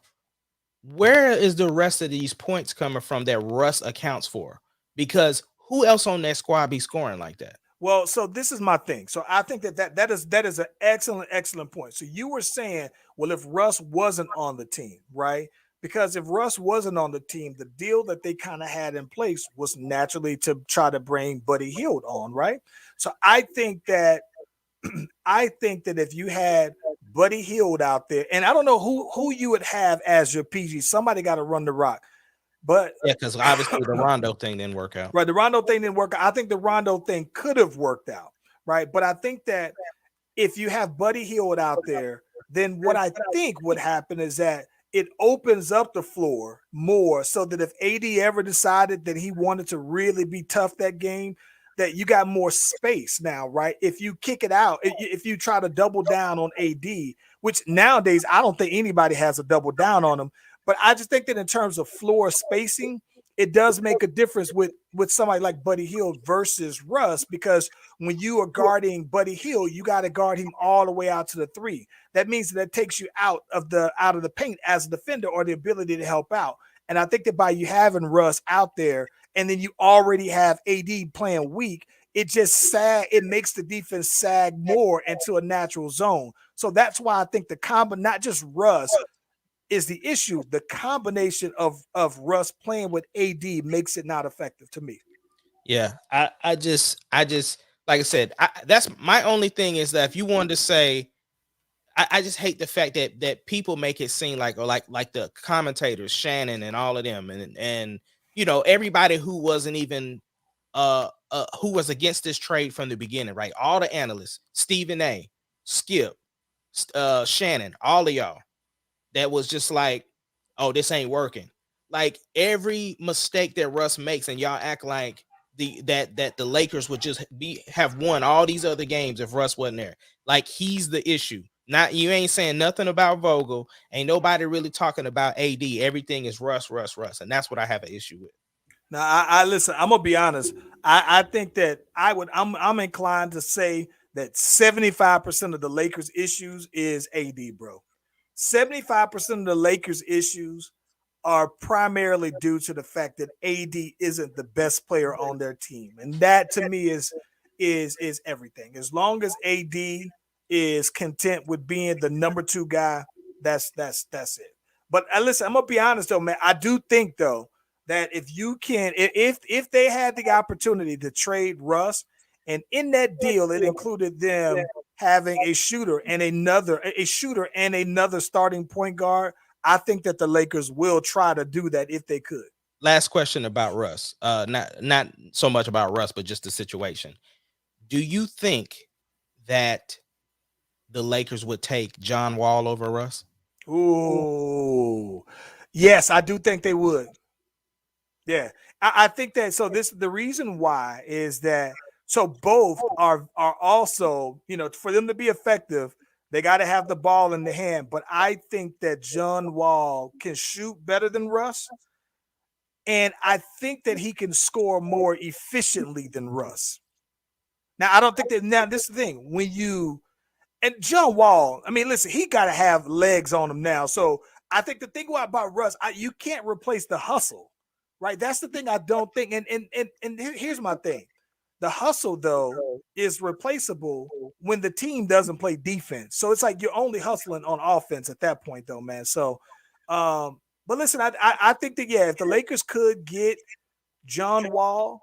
Where is the rest of these points coming from that Russ accounts for? Because who else on that squad be scoring like that? Well, so this is my thing. So I think that is an excellent point. So you were saying, well, if Russ wasn't on the team, right? Because if Russ wasn't on the team, the deal that they kind of had in place was naturally to try to bring Buddy Hield on, right? So I think that if you had Buddy Hield out there, and I don't know who you would have as your PG, somebody got to run the rock. But yeah, because obviously the Rondo thing didn't work out. Right, the Rondo thing didn't work out. I think the Rondo thing could have worked out, right? But I think that if you have Buddy Hield out there, then what I think would happen is that it opens up the floor more so that if AD ever decided that he wanted to really be tough that game, that you got more space now, right? If you kick it out, if you try to double down on AD, which nowadays I don't think anybody has a double down on him, but I just think that in terms of floor spacing, it does make a difference with somebody like Buddy Hield versus Russ, because when you are guarding Buddy Hield, you got to guard him all the way out to the three. That means that takes you out of the paint as a defender or the ability to help out. And I think that by you having Russ out there and then you already have AD playing weak, it makes the defense sag more into a natural zone. So that's why I think not just Russ is the issue. The combination of Russ playing with AD makes it not effective to me. Yeah, I just like I said, that's my only thing is that if you wanted to say, I just hate the fact that people make it seem like, or like the commentators, Shannon and all of them, and everybody who wasn't even who was against this trade from the beginning, right? All the analysts, Stephen A, Skip, Shannon, all of y'all. That was just like, oh, this ain't working. Like every mistake that Russ makes, and y'all act like that the Lakers would just have won all these other games if Russ wasn't there. Like he's the issue. Not you ain't saying nothing about Vogel. Ain't nobody really talking about AD. Everything is Russ, and that's what I have an issue with. Now, I listen. I'm gonna be honest. I think that I'm inclined to say that 75% of the Lakers' issues is AD, bro. 75% of the Lakers' issues are primarily due to the fact that AD isn't the best player on their team, and that to me is everything. As long as AD is content with being the number 2 guy, that's it. But listen, I'm gonna be honest though, man. I do think though that if they had the opportunity to trade Russ, and in that deal it included them having a shooter and another starting point guard, I think that the Lakers will try to do that if they could. Last question about Russ. Not so much about Russ, but just the situation. Do you think that the Lakers would take John Wall over Russ? Ooh, yes, I do think they would. Yeah, I think that. So the reason why is that so both are also, for them to be effective, they got to have the ball in the hand. But I think that John Wall can shoot better than Russ, and I think that he can score more efficiently than Russ. Now, I don't think that. Now, this is the thing and John Wall. I mean, listen, he got to have legs on him now. So I think the thing about Russ, you can't replace the hustle. Right, that's the thing I don't think, and here's my thing: the hustle though is replaceable when the team doesn't play defense. So it's like you're only hustling on offense at that point, though, man. So, but listen, I think that if the Lakers could get John Wall,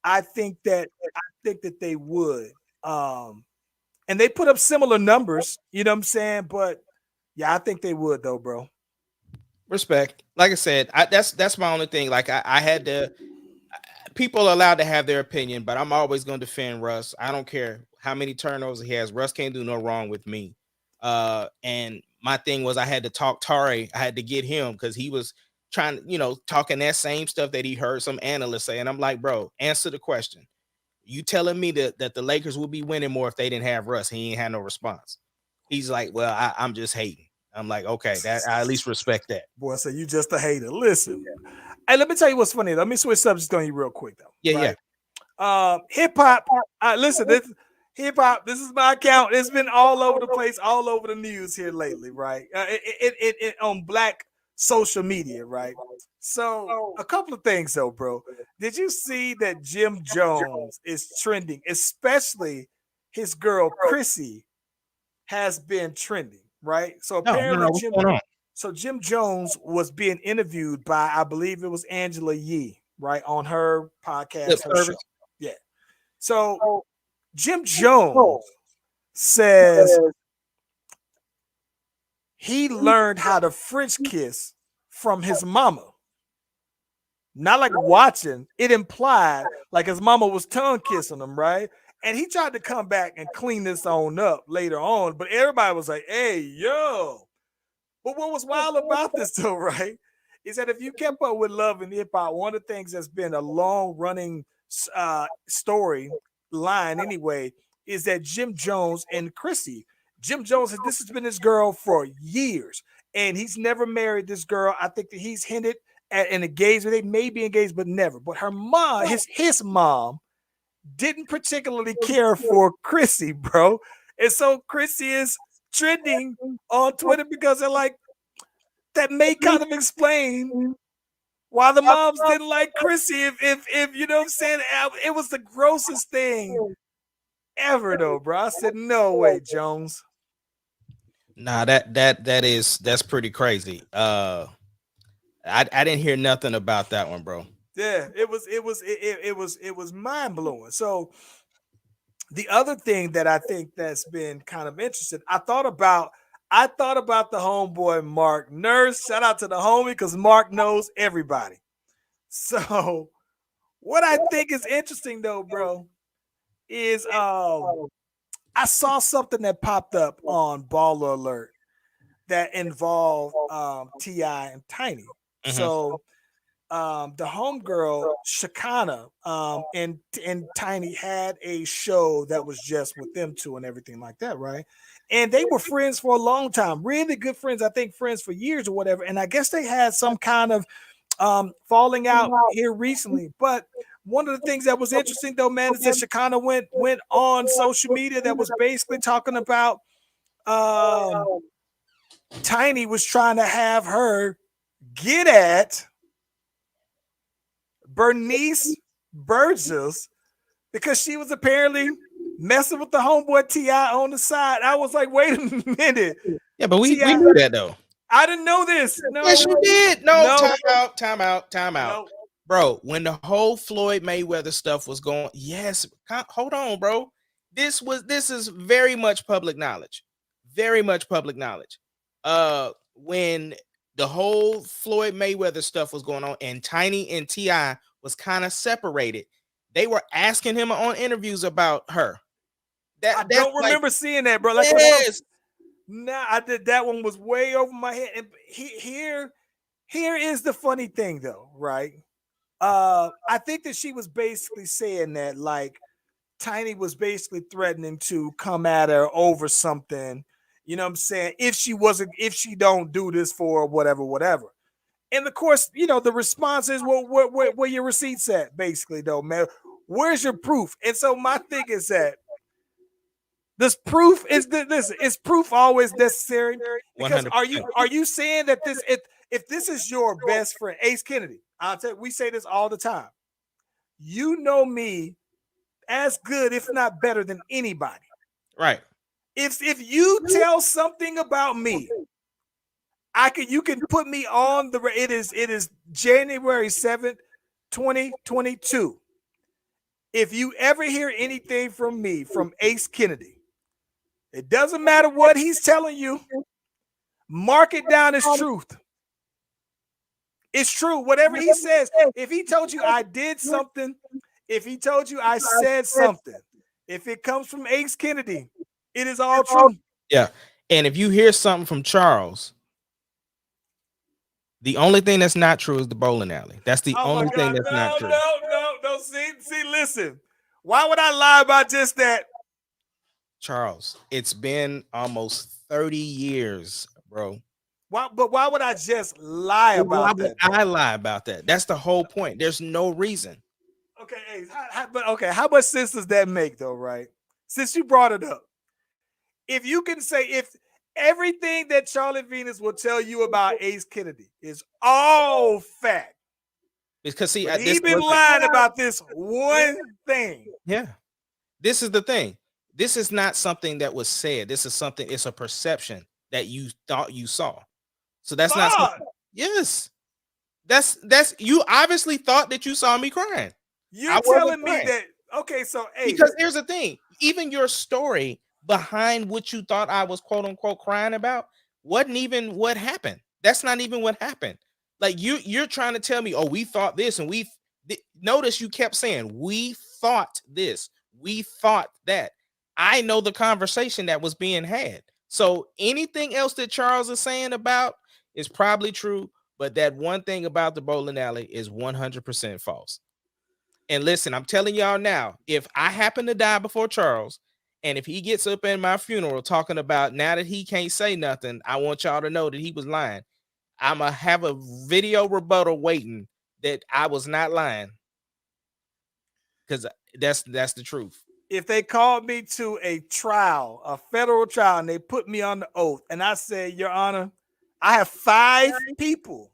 I think that they would, and they put up similar numbers. You know what I'm saying? But yeah, I think they would though, bro. Respect. Like I said, that's my only thing. Like I had to. People are allowed to have their opinion, but I'm always going to defend Russ. I don't care how many turnovers he has. Russ can't do no wrong with me. And my thing was I had to talk Tari. I had to get him because he was trying, talking that same stuff that he heard some analysts say. And I'm like, bro, answer the question. You telling me that the Lakers would be winning more if they didn't have Russ? He ain't had no response. He's like, well, I'm just hating. I'm like, okay, that I at least respect that. Boy, so you just a hater. Listen, hey, let me tell you what's funny. Let me switch subjects on you real quick though. Yeah, right? Hip hop. Listen, this hip hop. This is my account. It's been all over the place, all over the news here lately, right? It on Black social media, right? So a couple of things, though, bro. Did you see that Jim Jones is trending, especially his girl Chrissy has been trending, right? So apparently what's going on? So Jim Jones was being interviewed by, I believe it was Angela Yee, right, on her podcast, her show. Yeah. So Jim Jones says he learned how to French kiss from his mama. Not like watching, it implied like his mama was tongue kissing him, right? And he tried to come back and clean this on up later on, but everybody was like, hey, yo. But what was wild about this, though, right, is that if you kept up with Love and Hip Hop, one of the things that's been a long running story line anyway is that Jim Jones and Chrissy. Jim Jones, this has been his girl for years, and he's never married this girl. I think that he's hinted at an engagement. They may be engaged, but never. But her mom, his mom, didn't particularly care for Chrissy, bro. And so Chrissy is trending on Twitter because they're like, that may kind of explain why the moms didn't like Chrissy. If you know what I'm saying, it was the grossest thing ever, though, bro. I said, no way, Jones. Nah, that's pretty crazy. I didn't hear nothing about that one, bro. Yeah, it was mind blowing. So the other thing that I think that's been kind of interesting, I thought about the homeboy Mark Nurse. Shout out to the homie because Mark knows everybody. So what I think is interesting though, bro, is I saw something that popped up on Baller Alert that involved T.I. and Tiny. Mm-hmm. So the homegirl Shakana and Tiny had a show that was just with them two and everything like that, right? And they were friends for a long time, really good friends. I think friends for years or whatever. And I guess they had some kind of falling out here recently. But one of the things that was interesting though, man, is that Shakana went on social media that was basically talking about Tiny was trying to have her get at Bernice Burgess because she was apparently messing with the homeboy T.I. on the side. I was like, wait a minute. Yeah, but we knew that though. I didn't know this. No, yes, you did. No. Time out. No. Bro, when the whole Floyd Mayweather stuff was going, yes, hold on, bro. This is very much public knowledge. Very much public knowledge. When the whole Floyd Mayweather stuff was going on and Tiny and T.I. was kind of separated, they were asking him on interviews about her. I don't remember seeing that, bro. Like, yes. Nah, I did. That one was way over my head. And here is the funny thing, though, right? I think that she was basically saying that, like, Tiny was basically threatening to come at her over something. You know what I'm saying? If she don't do this for whatever. And of course, you know, the response is, well, where your receipts at, basically, though, man. Where's your proof? And so my thing is that this proof is listen, is proof always necessary? Because 100%. Are you saying that this if this is your best friend, Ace Kennedy, I'll tell you, we say this all the time. You know me as good, if not better than anybody. Right. If you tell something about me, you can put me on the it is January 7th, 2022. If you ever hear anything from me from Ace Kennedy, it doesn't matter what he's telling you, mark it down as truth. It's true. Whatever he says, if he told you I did something, if he told you I said something, if it comes from Ace Kennedy, it is all true. Yeah. And if you hear something from Charles, the only thing that's not true is the bowling alley. That's the only thing that's not true. No. See, listen. Why would I lie about just that? Charles, it's been almost 30 years, bro. Why would I just lie about that? I lie about that. That's the whole point. There's no reason. Okay, Ace, how much sense does that make though, right? Since you brought it up, if you can say if everything that Charlotte Venus will tell you about Ace Kennedy is all fact, Because see, but he this been was lying about this one thing. yeah. This is the thing. This is not something that was said. This is something. It's a perception that you thought you saw. So that's not. Thought. Yes, that's you obviously thought that you saw me crying. You're I wasn't telling me crying. that okay, so Ace, Because here's the thing, even your story behind what you thought I was quote unquote crying about wasn't even what happened. That's not even what happened. Like you're trying to tell me, oh, we thought this and notice you kept saying we thought this, we thought that. I know the conversation that was being had. So anything else that Charles is saying about is probably true, but that one thing about the bowling alley is 100% false. And listen, I'm telling y'all now, if I happen to die before Charles, and if he gets up in my funeral talking about now that he can't say nothing, I want y'all to know that he was lying. I'm going to have a video rebuttal waiting that I was not lying. Because that's the truth. if they called me to a trial, a federal trial, and they put me on the oath, and I said, Your Honor, I have five people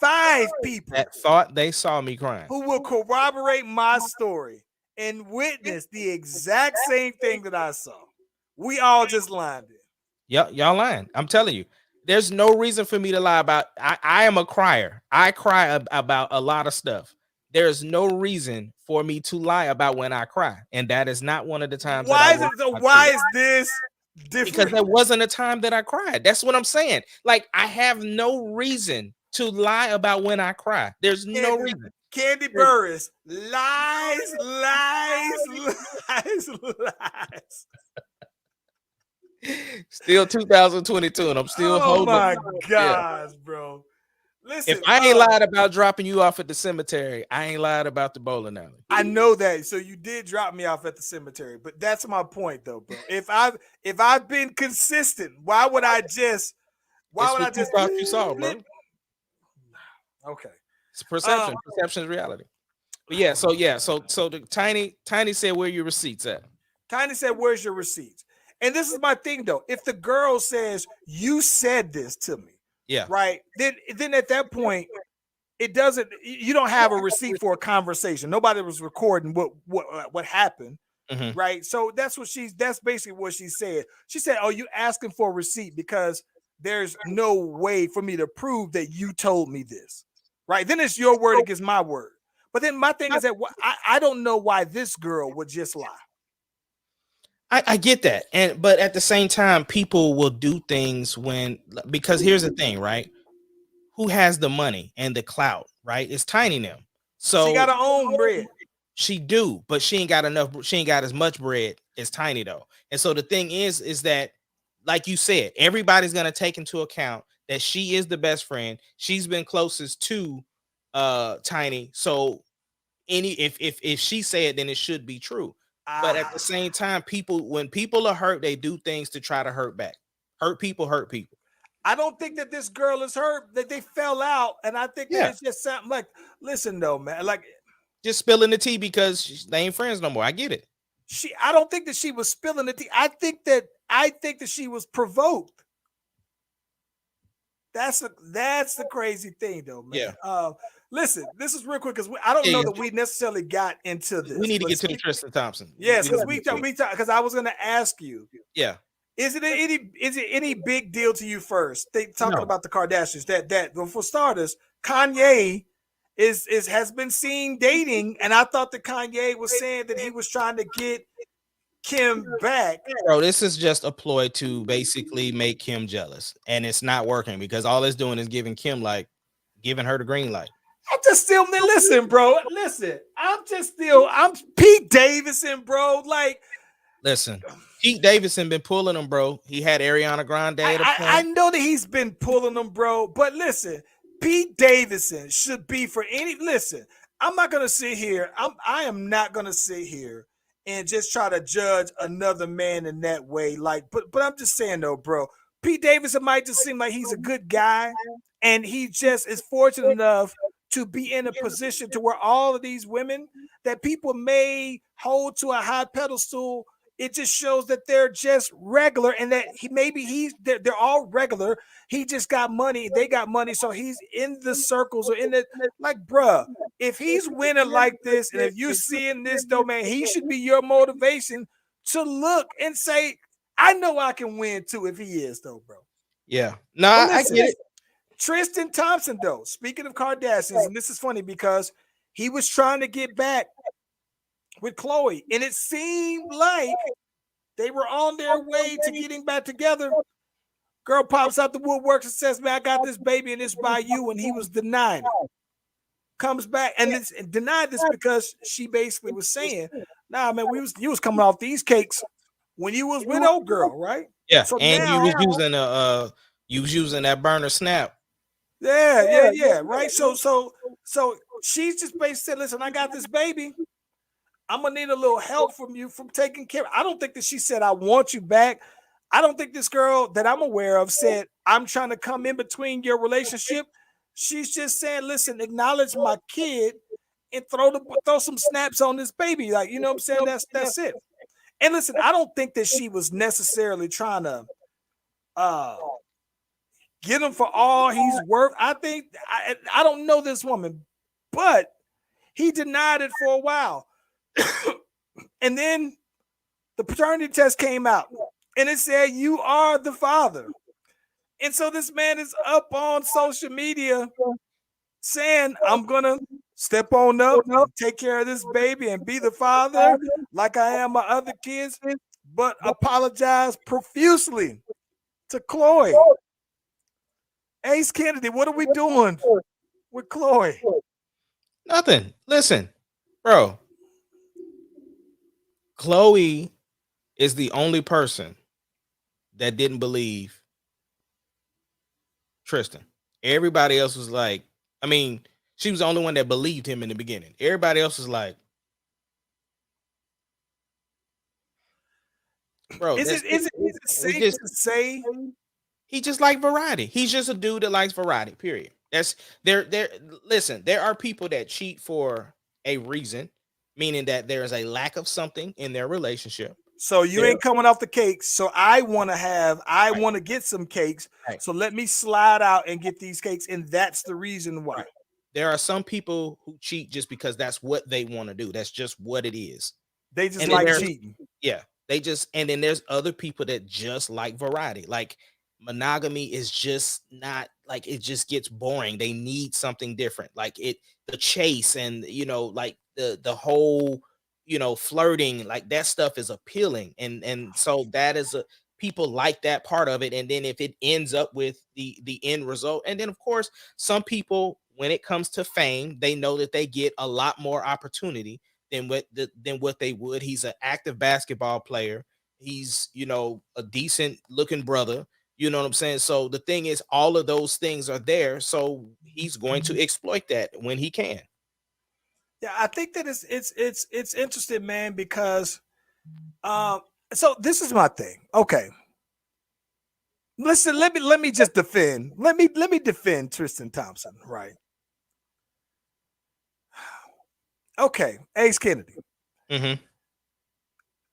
That thought they saw me crying. who will corroborate my story and witness the exact same thing that I saw. We all just lined it. Y'all lying. I'm telling you, there's no reason for me to lie about. I am a crier. I cry about a lot of stuff. There's no reason for me to lie about when I cry, and that is not one of the times. Why is this different? Because there wasn't a time that I cried. That's what I'm saying. Like I have no reason to lie about when I cry. There's no reason. Candy Burris, lies. Still 2022, and I'm still holding. Oh my gosh, bro. Listen, if I ain't lied about dropping you off at the cemetery, I ain't lied about the bowling alley. I know that. So you did drop me off at the cemetery, but that's my point, though, bro. If I've been consistent, why would I just thought you saw, bro? Okay, it's perception. Perception is reality. But so the Tiny said, "Where are your receipts at?" Tiny said, "Where's your receipts?" And this is my thing, though. If the girl says you said this to me, yeah, right, then at that point, it doesn't. You don't have a receipt for a conversation. Nobody was recording what happened, right? So that's basically what she said. She said, "Oh, you asking for a receipt because there's no way for me to prove that you told me this, right? Then it's your word against my word." But then my thing is that I don't know why this girl would just lie. I get that, but at the same time, people will do things because here's the thing, right? Who has the money and the clout, right? It's Tiny them. So she got her own bread. She do, but she ain't got enough. She ain't got as much bread as Tiny though. And so the thing is that, like you said, everybody's gonna take into account that she is the best friend. She's been closest to Tiny. So if she said, then it should be true. But at the same time, when people are hurt, they do things to try to hurt back. Hurt people. I don't think that this girl is hurt, that they fell out. And I think that it's just something like, listen, though, man, like just spilling the tea because they ain't friends no more. I get it. I don't think that she was spilling the tea. I think that she was provoked. That's the crazy thing, though, man. Yeah. Listen, this is real quick because I don't know that we necessarily got into this. We need to get to the Tristan Thompson. Yes, because because I was going to ask you. Yeah. Is it any big deal to you first? Talking about the Kardashians, that for starters, Kanye has been seen dating, and I thought that Kanye was saying that he was trying to get Kim back. Bro, this is just a ploy to basically make Kim jealous, and it's not working because all it's doing is giving her the green light. I'm just still listen, bro. Listen, I'm Pete Davidson, bro. Like, listen, Pete Davidson been pulling them, bro. He had Ariana Grande. I know that he's been pulling them, bro. But listen, Pete Davidson should be for any. Listen, I'm not gonna sit here. I am not gonna sit here and just try to judge another man in that way. Like, but I'm just saying though, bro. Pete Davidson might just seem like he's a good guy, and he just is fortunate enough to be in a position to where all of these women that people may hold to a high pedestal, it just shows that they're just regular, and that they're all regular. He just got money, they got money, so he's in the circles or in the, like, bruh, if he's winning like this, and if you're seeing this though, man, he should be your motivation to look and say, I know I can win too if he is though, bro. Yeah. No, But I listen, get it. Tristan Thompson, though, speaking of Kardashians, and this is funny because he was trying to get back with Khloe, and it seemed like they were on their way to getting back together. Girl pops out the woodworks and says, man, I got this baby and it's by you, and he was denied it. Comes back and denied this because she basically was saying, nah, man, you was coming off these cakes when you was with old girl, right? Yeah, So and now, you was using that burner snap. Yeah, right. So she's just basically said, listen, I got this baby. I'm gonna need a little help from you from taking care. I don't think that she said, I want you back. I don't think this girl that I'm aware of said, I'm trying to come in between your relationship. She's just saying, listen, acknowledge my kid and throw some snaps on this baby. Like, you know what I'm saying? That's it. And listen, I don't think that she was necessarily trying to get him for all he's worth. I think I don't know this woman, but he denied it for a while. And then the paternity test came out and it said, you are the father. And so this man is up on social media saying, I'm gonna step on up and take care of this baby and be the father like I am my other kids, but apologize profusely to Khloe. Ace Kennedy, what are we doing with Khloe? Nothing. Listen, bro. Khloe is the only person that didn't believe Tristan. Everybody else was like, I mean, she was the only one that believed him in the beginning. Everybody else was like, bro, is it safe to say he just like variety? He's just a dude that likes variety, period. That's there. Listen, there are people that cheat for a reason, meaning that there is a lack of something in their relationship. So you ain't coming off the cakes. So I want to get some cakes. Right. So let me slide out and get these cakes. And that's the reason why. Right. There are some people who cheat just because that's what they want to do. That's just what it is. They just like cheating. Yeah. And then there's other people that just like variety. Like monogamy is just not, like, it just gets boring. They need something different. Like the chase and, like the whole, flirting, like that stuff is appealing. And so that is people like that part of it. And then if it ends up with the end result, and then of course, some people, when it comes to fame, they know that they get a lot more opportunity than what they would. He's an active basketball player. He's, a decent looking brother. You know what I'm saying? So the thing is, all of those things are there. So he's going to exploit that when he can. Yeah, I think that it's interesting, man, because so this is my thing. Okay. Listen, let me just defend. Let me defend Tristan Thompson, right? Okay, Ace Kennedy. Mm-hmm.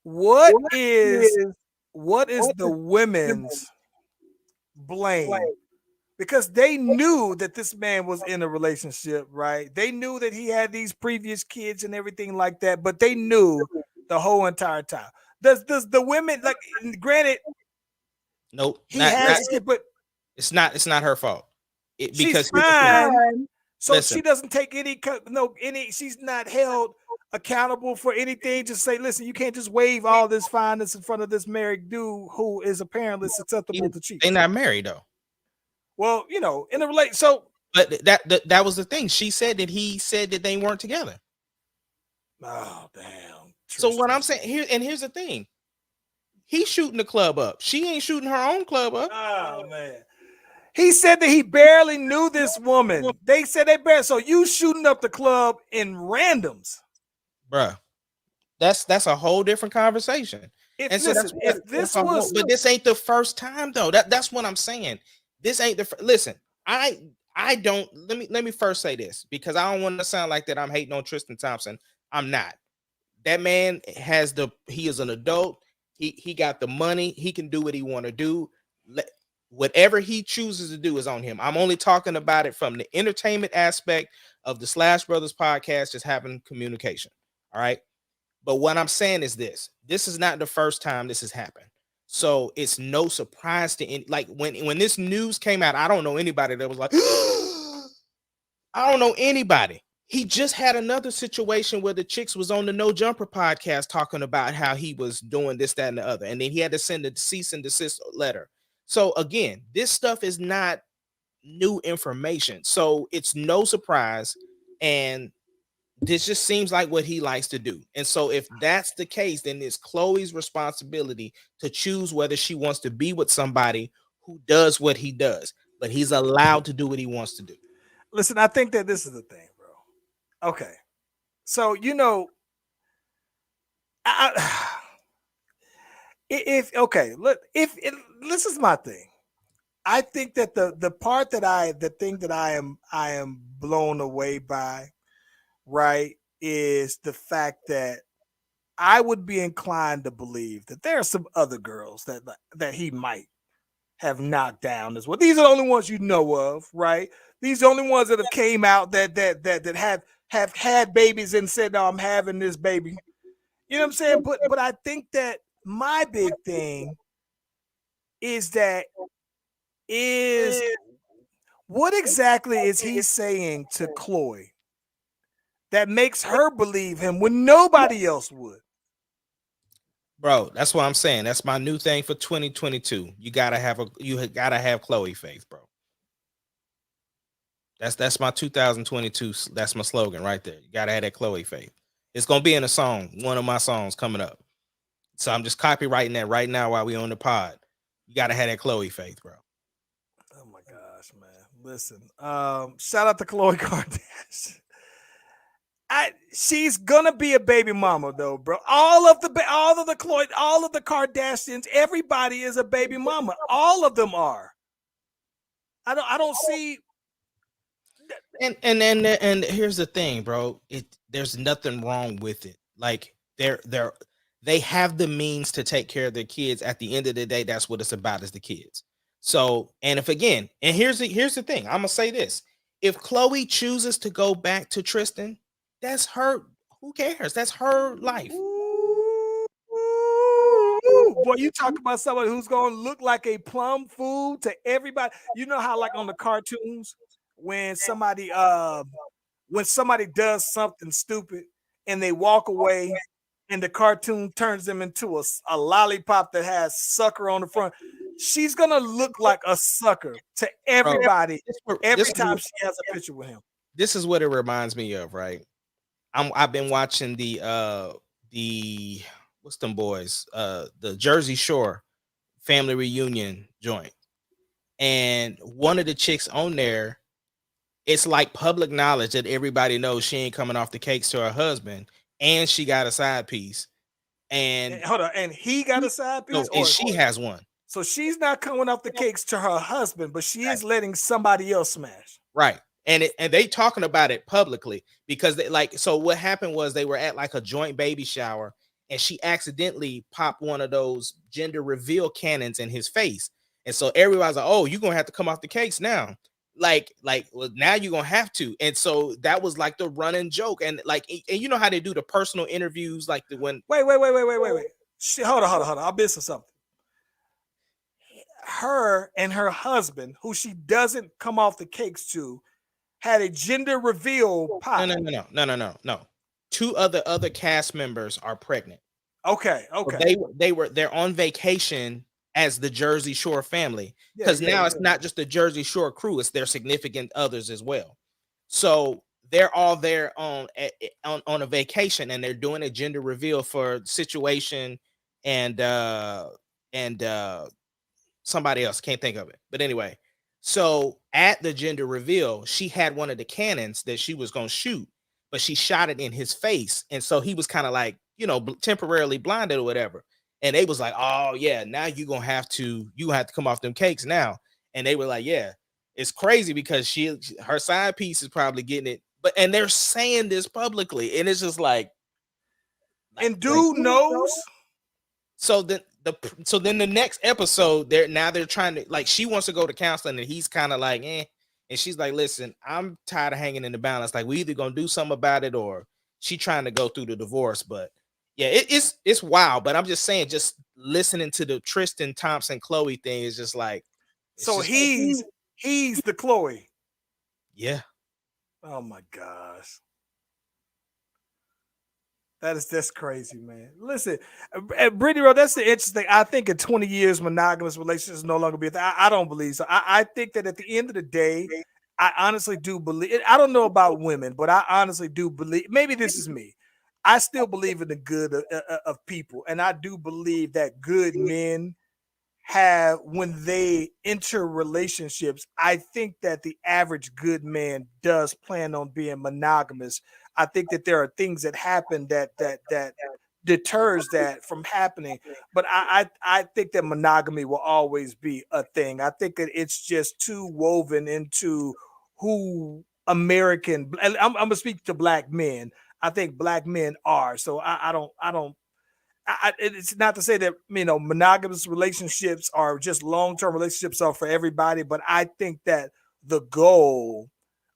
What is the women's blame? Because they knew that this man was in a relationship, right? They knew that he had these previous kids and everything like that, but they knew the whole entire time. Does the women, like, granted, nope, but it's not her fault. Because she's fine. So listen, she doesn't take any. She's not held accountable for anything. Just say, listen, you can't just wave all this fineness in front of this married dude who is apparently susceptible to cheat. They're not married though. Well, in a relate. So, but that was the thing. She said that he said that they weren't together. Oh damn! So what I'm saying here's the thing. He's shooting the club up. She ain't shooting her own club up. Oh man! He said that he barely knew this woman. They said they barely. So you shooting up the club in randoms, bruh? That's a whole different conversation. But this ain't the first time though. That's what I'm saying. This ain't listen. I don't let me first say this because I don't want to sound like that I'm hating on Tristan Thompson. I'm not. That man he is an adult. He got the money. He can do what he want to do. Whatever he chooses to do is on him. I'm only talking about it from the entertainment aspect of the Slash Brothers podcast, just having communication. All right. But what I'm saying is this is not the first time this has happened. So it's no surprise to any, like when this news came out, I don't know anybody that was like, I don't know anybody. He just had another situation where the chicks was on the No Jumper podcast talking about how he was doing this, that, and the other. And then he had to send a cease and desist letter. So again, this stuff is not new information. So it's no surprise. And this just seems like what he likes to do. And so if that's the case, then it's Chloe's responsibility to choose whether she wants to be with somebody who does what he does. But he's allowed to do what he wants to do. Listen, I think that this is the thing, bro. Okay. So, you know, if this is my thing. I think that the thing that I am blown away by, right, is the fact that I would be inclined to believe that there are some other girls that he might have knocked down as well. These are the only ones you know of, right? These are the only ones that have came out that have had babies and said, "No, I'm having this baby." You know what I'm saying? But I think that my big thing is what exactly is he saying to Chloe that makes her believe him when nobody else would? Bro, that's what I'm saying. That's my new thing for 2022. You gotta have Chloe faith, bro. That's my 2022. That's my slogan right there. You gotta have that Chloe faith. It's gonna be in a song, one of my songs coming up. So I'm just copywriting that right now while we on the pod. You gotta have that Chloe faith, bro. Oh my gosh, man! Listen, shout out to Khloe Kardashian. She's gonna be a baby mama though, bro. All of the Kardashians, everybody is a baby mama. All of them are. I don't see. And here's the thing, bro. There's nothing wrong with it. Like they have the means to take care of their kids. At the end of the day, that's what it's about, is the kids. So, and here's the thing. I'm gonna say this: if Chloe chooses to go back to Tristan, that's her. Who cares? That's her life. Boy, you talk about somebody who's gonna look like a plum fool to everybody. You know how, like on the cartoons, when somebody does something stupid and they walk away, and the cartoon turns them into a lollipop that has sucker on the front. She's gonna look like a sucker to everybody every time she has a picture with him. This is what it reminds me of, right? I've been watching the what's them boys? The Jersey Shore family reunion joint. And one of the chicks on there, it's like public knowledge that everybody knows she ain't coming off the cakes to her husband, and she got a side piece. And hold on, and he got a side piece, and she has one. So she's not coming off the cakes to her husband, but she is letting somebody else smash. Right. And they talking about it publicly because so what happened was they were at like a joint baby shower, and she accidentally popped one of those gender reveal cannons in his face. And so everybody's like, "Oh, you're gonna have to come off the cakes now." Well, now you're gonna have to. And so that was like the running joke. And you know how they do the personal interviews, like the when wait. Hold on. I'm missing something. Her and her husband, who she doesn't come off the cakes to, had a gender reveal pop. No. Two other cast members are pregnant. Okay. So they're on vacation as the Jersey Shore family, because it's not just the Jersey Shore crew, it's their significant others as well. So they're all there on a vacation, and they're doing a gender reveal for Situation and somebody else, can't think of it. But anyway, so at the gender reveal, she had one of the cannons that she was going to shoot, but she shot it in his face. And so he was kind of like, temporarily blinded or whatever. And they was like, "Oh yeah, now you have to come off them cakes now." And they were like, "Yeah." it's crazy because her side piece is probably getting it, and they're saying this publicly, and it's just like and dude knows. So then the next episode, they're trying to, like, she wants to go to counseling, and he's kind of like, and she's like, listen, I'm tired of hanging in the balance. Like, we either gonna do something about it, or she trying to go through the divorce. But yeah, it's wild. But I'm just saying, just listening to the Tristan Thompson Chloe thing is just like, so he's the Chloe. Yeah. Oh my gosh. That's crazy, man. Listen, Brittany Rowe, that's the interesting. I think in 20 years, monogamous relationships no longer be a thing. I don't believe so. I think that at the end of the day, I honestly do believe. I don't know about women, but I honestly do believe. Maybe this is me. I still believe in the good of people, and I do believe that good men have, when they enter relationships, I think that the average good man does plan on being monogamous. I think that there are things that happen that deters that from happening, but I think that monogamy will always be a thing. I think that it's just too woven into who American. I'm gonna speak to black men. I think black men are. So I don't. It's not to say that monogamous relationships are just long-term relationships are for everybody, but I think that the goal,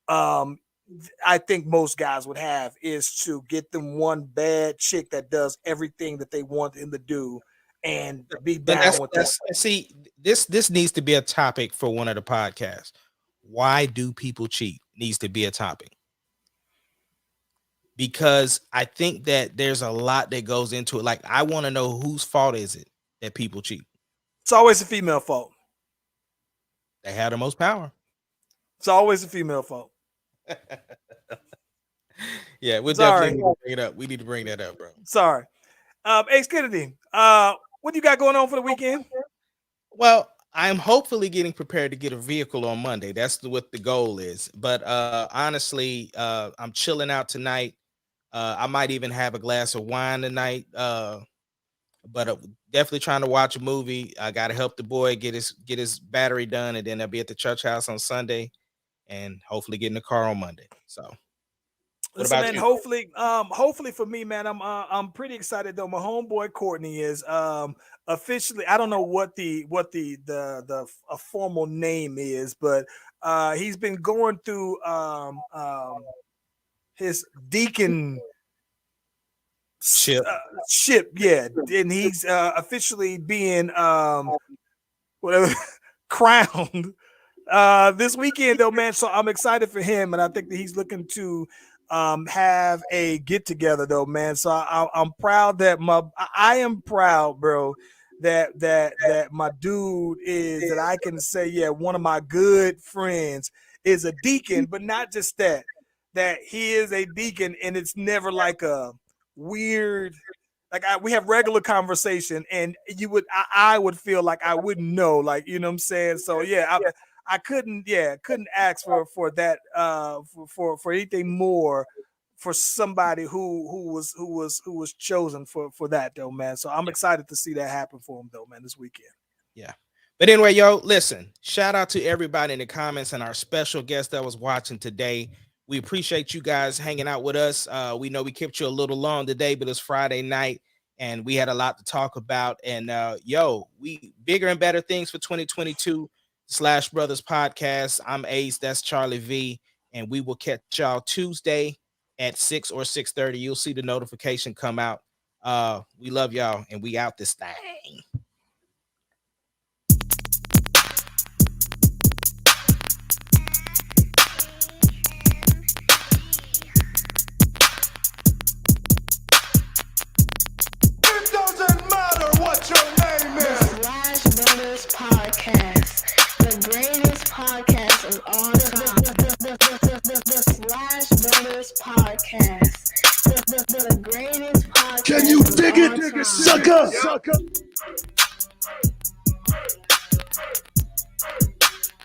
I think most guys would have, is to get them one bad chick that does everything that they want them to do and be down with that. See, this needs to be a topic for one of the podcasts. Why do people cheat? Needs to be a topic. Because I think that there's a lot that goes into it. Like, I want to know whose fault is it that people cheat. It's always a female fault. They have the most power. It's always a female fault. Yeah, we'll definitely bring it up. We need to bring that up, bro. Sorry. Ace Kennedy, what you got going on for the weekend? Well, I'm hopefully getting prepared to get a vehicle on Monday. That's what the goal is. But honestly, I'm chilling out tonight. I might even have a glass of wine tonight. But definitely trying to watch a movie. I got to help the boy get his battery done, and then I'll be at the church house on Sunday, and hopefully get in the car on Monday. So, listen, man, hopefully for me, man, I'm pretty excited though. My homeboy Courtney is officially, I don't know what the formal name is, but he's been going through his deacon ship, yeah, and he's officially being whatever crowned this weekend though, man. So I'm excited for him, and I think that he's looking to have a get together though, man. So I'm proud that I am proud, bro, that my dude is, that I can say, yeah, one of my good friends is a deacon, but not just that he is a deacon, and it's never like a weird, like we have regular conversation, and I would feel like I wouldn't know, like, you know what I'm saying? So yeah, I couldn't ask for that for anything more for somebody who was chosen for that though, man. So I'm excited to see that happen for him though, man, this weekend. Yeah. But anyway, yo, listen, shout out to everybody in the comments and our special guest that was watching today. We appreciate you guys hanging out with us. We know we kept you a little long today, but it's Friday night and we had a lot to talk about. And we bigger and better things for 2022 / Brothers podcast. I'm Ace, that's Charlie V, and we will catch y'all Tuesday at 6 or 6:30. You'll see the notification come out. We love y'all, and we out this thing. Podcast, the greatest podcast of all time. The Brothers podcast, the greatest podcast. Can you dig it, sucker?